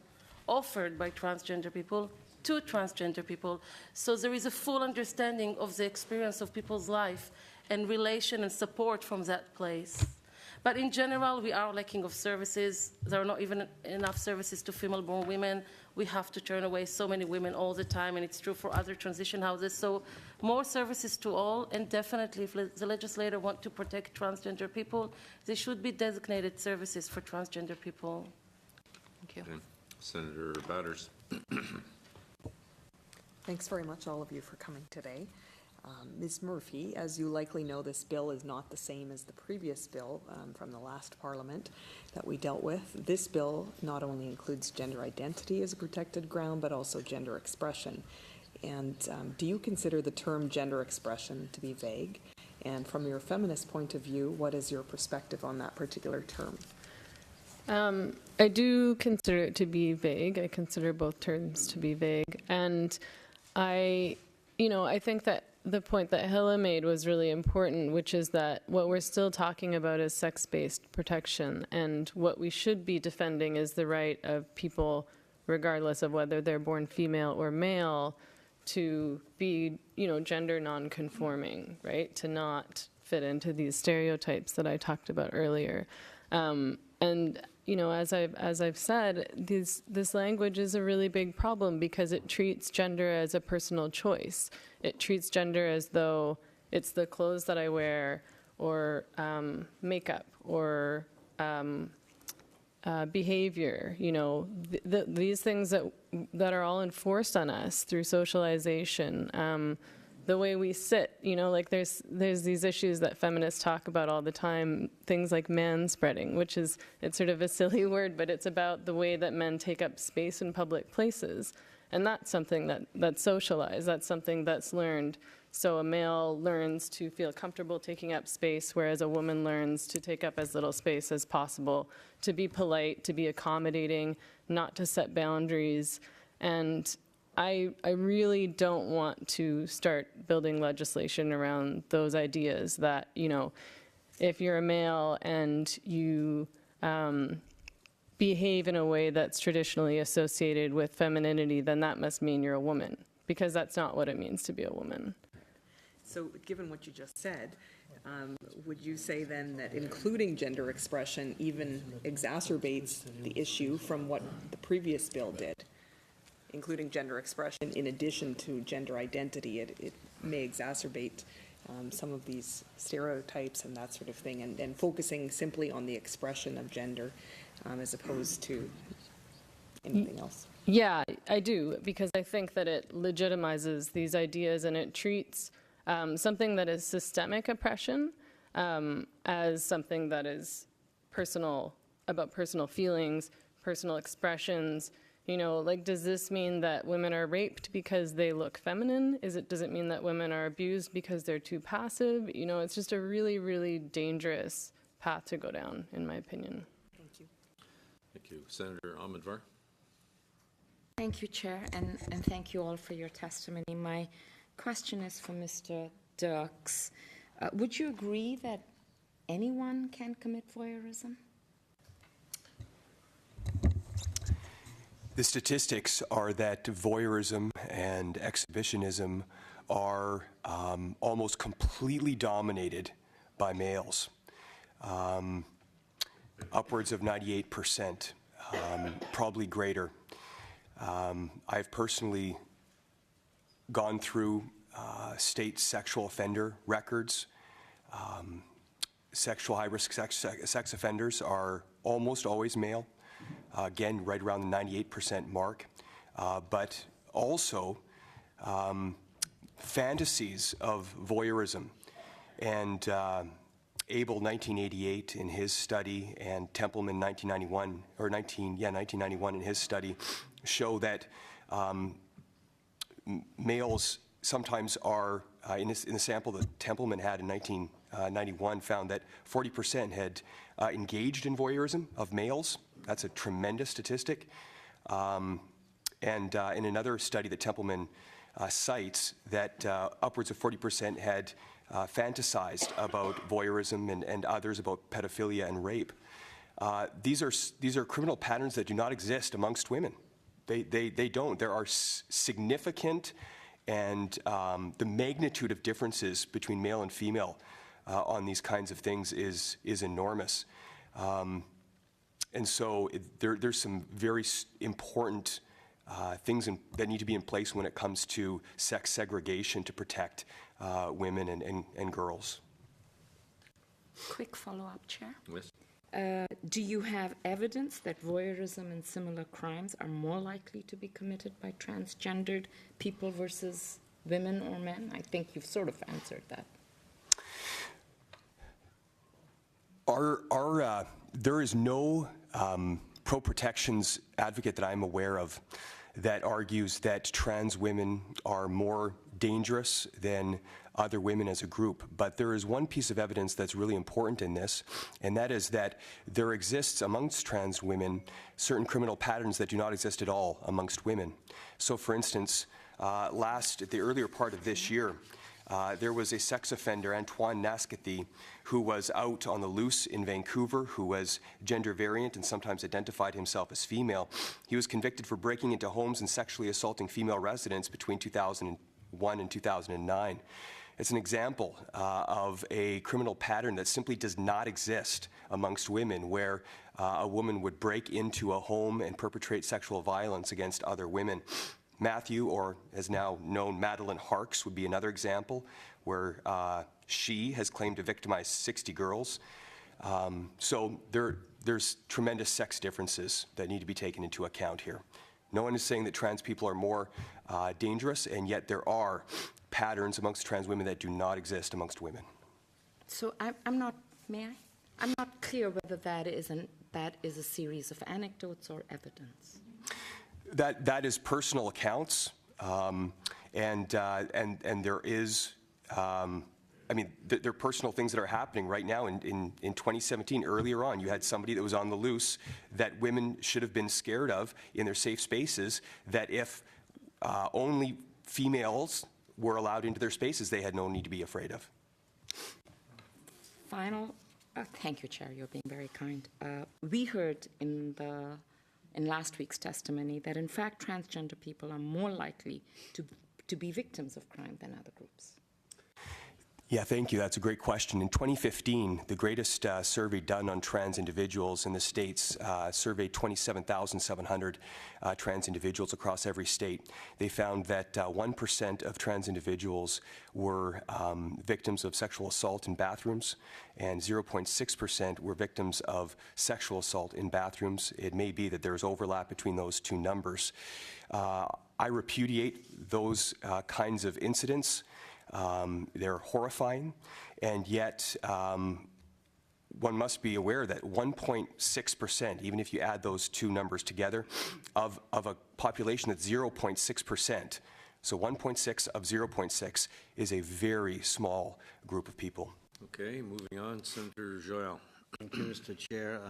Speaker 14: offered by transgender people, to transgender people, so there is a full understanding of the experience of people's life and relation and support from that place. But in general, we are lacking of services. There are not even enough services to female-born women. We have to turn away so many women all the time, and it's true for other transition houses. So more services to all, and definitely if the legislator want to protect transgender people, there should be designated services for transgender people. Thank you.
Speaker 1: Okay. Senator Batters.
Speaker 12: Thanks very much, all of you, for coming today. Ms. Murphy, as you likely know, this bill is not the same as the previous bill from the last Parliament that we dealt with. This bill not only includes gender identity as a protected ground, but also gender expression. And do you consider the term gender expression to be vague? And from your feminist point of view, what is your perspective on that particular term?
Speaker 15: I do consider it to be vague. I consider both terms to be vague. And I think that the point that Hilla made was really important, which is that what we're still talking about is sex-based protection, and what we should be defending is the right of people, regardless of whether they're born female or male, to be, gender non-conforming, right? To not fit into these stereotypes that I talked about earlier. And as I've said, this language is a really big problem because it treats gender as a personal choice. It treats gender as though it's the clothes that I wear, or makeup, or behavior. These things that are all enforced on us through socialization. The way we sit, there's these issues that feminists talk about all the time, things like manspreading, which is, it's sort of a silly word, but it's about the way that men take up space in public places. And that's something that's socialized, that's something that's learned. So a male learns to feel comfortable taking up space, whereas a woman learns to take up as little space as possible, to be polite, to be accommodating, not to set boundaries. And I really don't want to start building legislation around those ideas that, if you're a male and you behave in a way that's traditionally associated with femininity, then that must mean you're a woman, because that's not what it means to be a woman.
Speaker 12: So given what you just said, would you say then that including gender expression even exacerbates the issue from what the previous bill did? Including gender expression in addition to gender identity, it may exacerbate some of these stereotypes and that sort of thing, and focusing simply on the expression of gender as opposed to anything else.
Speaker 15: Yeah, I do, because I think that it legitimizes these ideas, and it treats something that is systemic oppression as something that is personal, about personal feelings, personal expressions. Does this mean that women are raped because they look feminine? Does it mean that women are abused because they're too passive? It's just a really, really dangerous path to go down, in my opinion.
Speaker 12: Thank you.
Speaker 1: Thank you. Senator Ahmedvar.
Speaker 9: Thank you, Chair, and thank you all for your testimony. My question is for Mr. Dirks. Would you agree that anyone can commit voyeurism?
Speaker 16: The statistics are that voyeurism and exhibitionism are almost completely dominated by males, upwards of 98%, probably greater. I've personally gone through state sexual offender records. High-risk sex offenders are almost always male. Again, right around the 98% mark, but also fantasies of voyeurism. And Abel, 1988, in his study, and Templeman, 1991 in his study, show that males sometimes are, in the sample that Templeman had in 1991 found that 40% had engaged in voyeurism of males. That's a tremendous statistic. And in another study that Templeman cites, that upwards of 40% had fantasized about voyeurism and others about pedophilia and rape. These are criminal patterns that do not exist amongst women. They don't. There are significant, and the magnitude of differences between male and female on these kinds of things is enormous. And so there's some very important things that need to be in place when it comes to sex segregation to protect women and girls.
Speaker 9: Quick follow-up, Chair.
Speaker 1: Yes.
Speaker 9: Do you have evidence that voyeurism and similar crimes are more likely to be committed by transgendered people versus women or men? I think you've sort of answered that.
Speaker 16: There is no pro-protections advocate that I'm aware of that argues that trans women are more dangerous than other women as a group. But there is one piece of evidence that's really important in this, and that is that there exists amongst trans women certain criminal patterns that do not exist at all amongst women. So for instance, at the earlier part of this year, there was a sex offender, Antoine Nascathy, who was out on the loose in Vancouver, who was gender variant and sometimes identified himself as female. He was convicted for breaking into homes and sexually assaulting female residents between 2001 and 2009. It's an example of a criminal pattern that simply does not exist amongst women, where a woman would break into a home and perpetrate sexual violence against other women. Matthew, or as now known, Madeline Harks, would be another example where she has claimed to victimize 60 girls. So there's tremendous sex differences that need to be taken into account here. No one is saying that trans people are more dangerous, and yet there are patterns amongst trans women that do not exist amongst women.
Speaker 9: So I'm not, may I? I'm not clear whether that is a series of anecdotes or evidence.
Speaker 16: That is personal accounts, and there is, there are personal things that are happening right now. In 2017, earlier on, you had somebody that was on the loose that women should have been scared of in their safe spaces, that if only females were allowed into their spaces, they had no need to be afraid of.
Speaker 9: Final, thank you, Chair, you're being very kind. We heard in last week's testimony that in fact transgender people are more likely to be victims of crime than other groups.
Speaker 16: Yeah, thank you. That's a great question. In 2015, the greatest survey done on trans individuals in the states surveyed 27,700 trans individuals across every state. They found that 1% of trans individuals were victims of sexual assault in bathrooms, and 0.6% were victims of sexual assault in bathrooms. It may be that there's overlap between those two numbers. I repudiate those kinds of incidents. They're horrifying, and yet one must be aware that 1.6%, even if you add those two numbers together, of a population that's 0.6%, so 1.6 of 0.6 is a very small group of people.
Speaker 1: Okay, moving on, Senator Joyal.
Speaker 18: Thank you, Mr. Chair.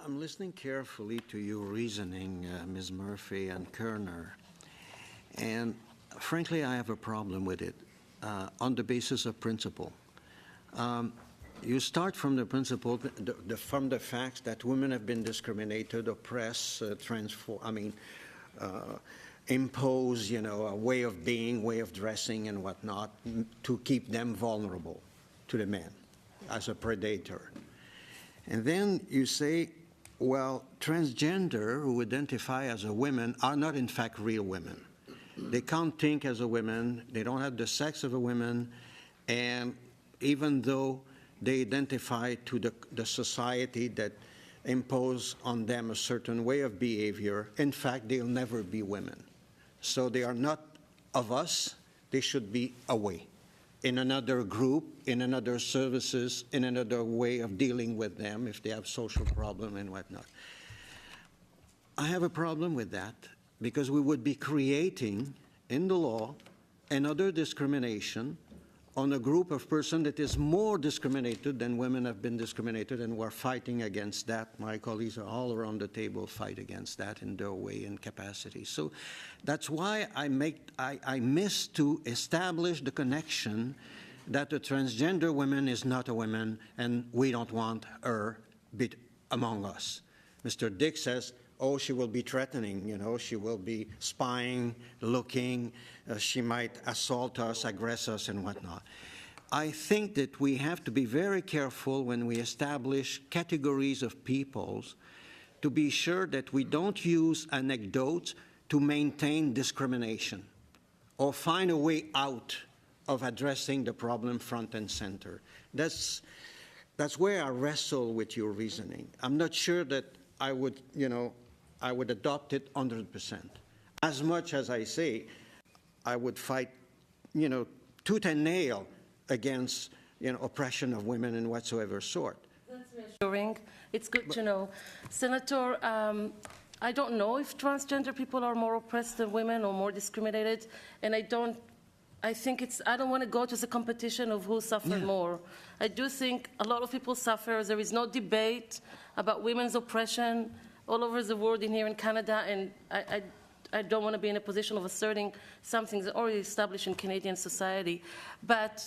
Speaker 18: I'm listening carefully to your reasoning, Ms. Murphy and Kerner, and frankly, I have a problem with it on the basis of principle. You start from the principle, from the facts that women have been discriminated, oppressed, impose, a way of being, way of dressing and whatnot to keep them vulnerable to the man as a predator. And then you say, well, transgender who identify as a woman are not in fact real women. They can't think as a woman, they don't have the sex of a woman, and even though they identify to the society that impose on them a certain way of behavior, in fact, they'll never be women. So they are not of us, they should be away, in another group, in another services, in another way of dealing with them if they have social problem and whatnot. I have a problem with that, because we would be creating in the law another discrimination on a group of persons that is more discriminated than women have been discriminated, and we're fighting against that. My colleagues are all around the table fight against that in their way and capacity. So that's why I miss to establish the connection that a transgender woman is not a woman, and we don't want her among us. Mr. Dick says, oh, she will be threatening, you know, she will be spying, looking, she might assault us, aggress us, and whatnot. I think that we have to be very careful when we establish categories of peoples to be sure that we don't use anecdotes to maintain discrimination or find a way out of addressing the problem front and center. That's where I wrestle with your reasoning. I'm not sure that I would, I would adopt it 100%. As much as I say, I would fight, tooth and nail against, oppression of women in whatsoever sort.
Speaker 14: That's reassuring. It's good to know. Senator, I don't know if transgender people are more oppressed than women or more discriminated, and I don't want to go to the competition of who suffered more. I do think a lot of people suffer. There is no debate about women's oppression all over the world and here in Canada, and I don't want to be in a position of asserting something that's already established in Canadian society. But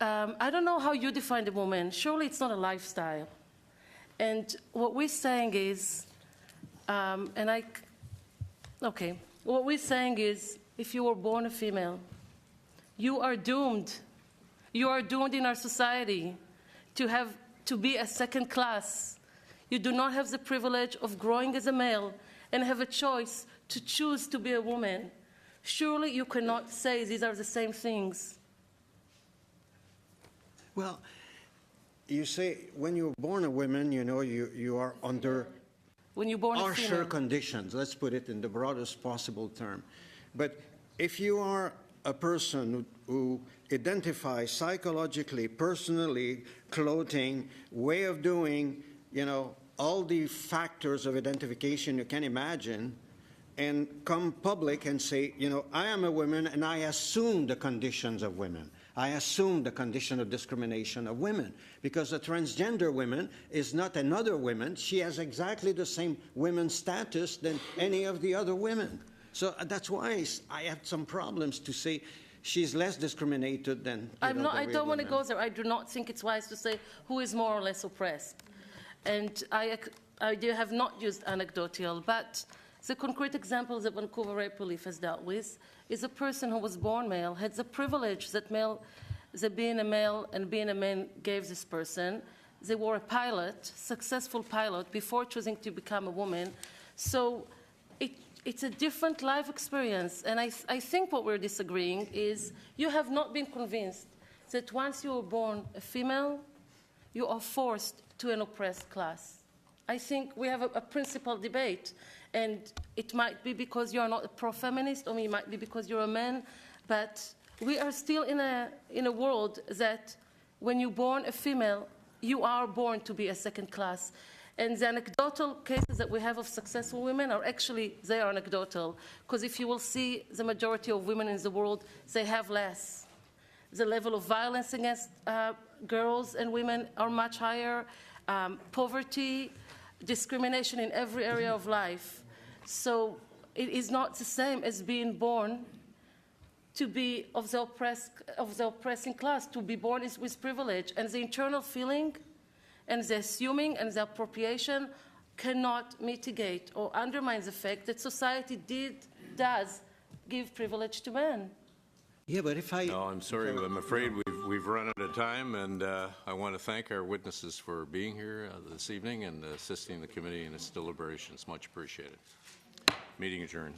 Speaker 14: I don't know how you define the woman. Surely it's not a lifestyle. And what we're saying is, what we're saying is, if you were born a female, you are doomed. You are doomed in our society to be a second class. You do not have the privilege of growing as a male and have a choice to choose to be a woman. Surely you cannot say these are the same things.
Speaker 18: Well, you say when you're born a woman, you are under harsher conditions. Let's put it in the broadest possible term. But if you are a person who identifies psychologically, personally, clothing, way of doing, all the factors of identification you can imagine, and come public and say, I am a woman and I assume the conditions of women. I assume the condition of discrimination of women, because a transgender woman is not another woman. She has exactly the same women's status than any of the other women. So that's why I have some problems to say she's less discriminated than
Speaker 14: I don't want to go there. I do not think it's wise to say who is more or less oppressed. And I have not used anecdotal, but the concrete example that Vancouver Rape Relief has dealt with is a person who was born male, had the privilege that being a male and being a man gave this person. They were a pilot, successful pilot, before choosing to become a woman. So it's a different life experience. And I think what we're disagreeing is you have not been convinced that once you were born a female, you are forced to an oppressed class. I think we have a principal debate. And it might be because you're not a pro-feminist, or it might be because you're a man, but we are still in a world that when you're born a female, you are born to be a second class. And the anecdotal cases that we have of successful women are actually, they are anecdotal, because if you will see the majority of women in the world, they have less. The level of violence against girls and women are much higher. Poverty, discrimination in every area of life. So it is not the same as being born to be of the oppressing class, to be born with privilege. And the internal feeling and the assuming and the appropriation cannot mitigate or undermine the fact that society does give privilege to men.
Speaker 18: Yeah, but if
Speaker 1: No, I'm sorry. I'm afraid we've run out of time, and I want to thank our witnesses for being here this evening and assisting the committee in its deliberations. Much appreciated. Meeting adjourned.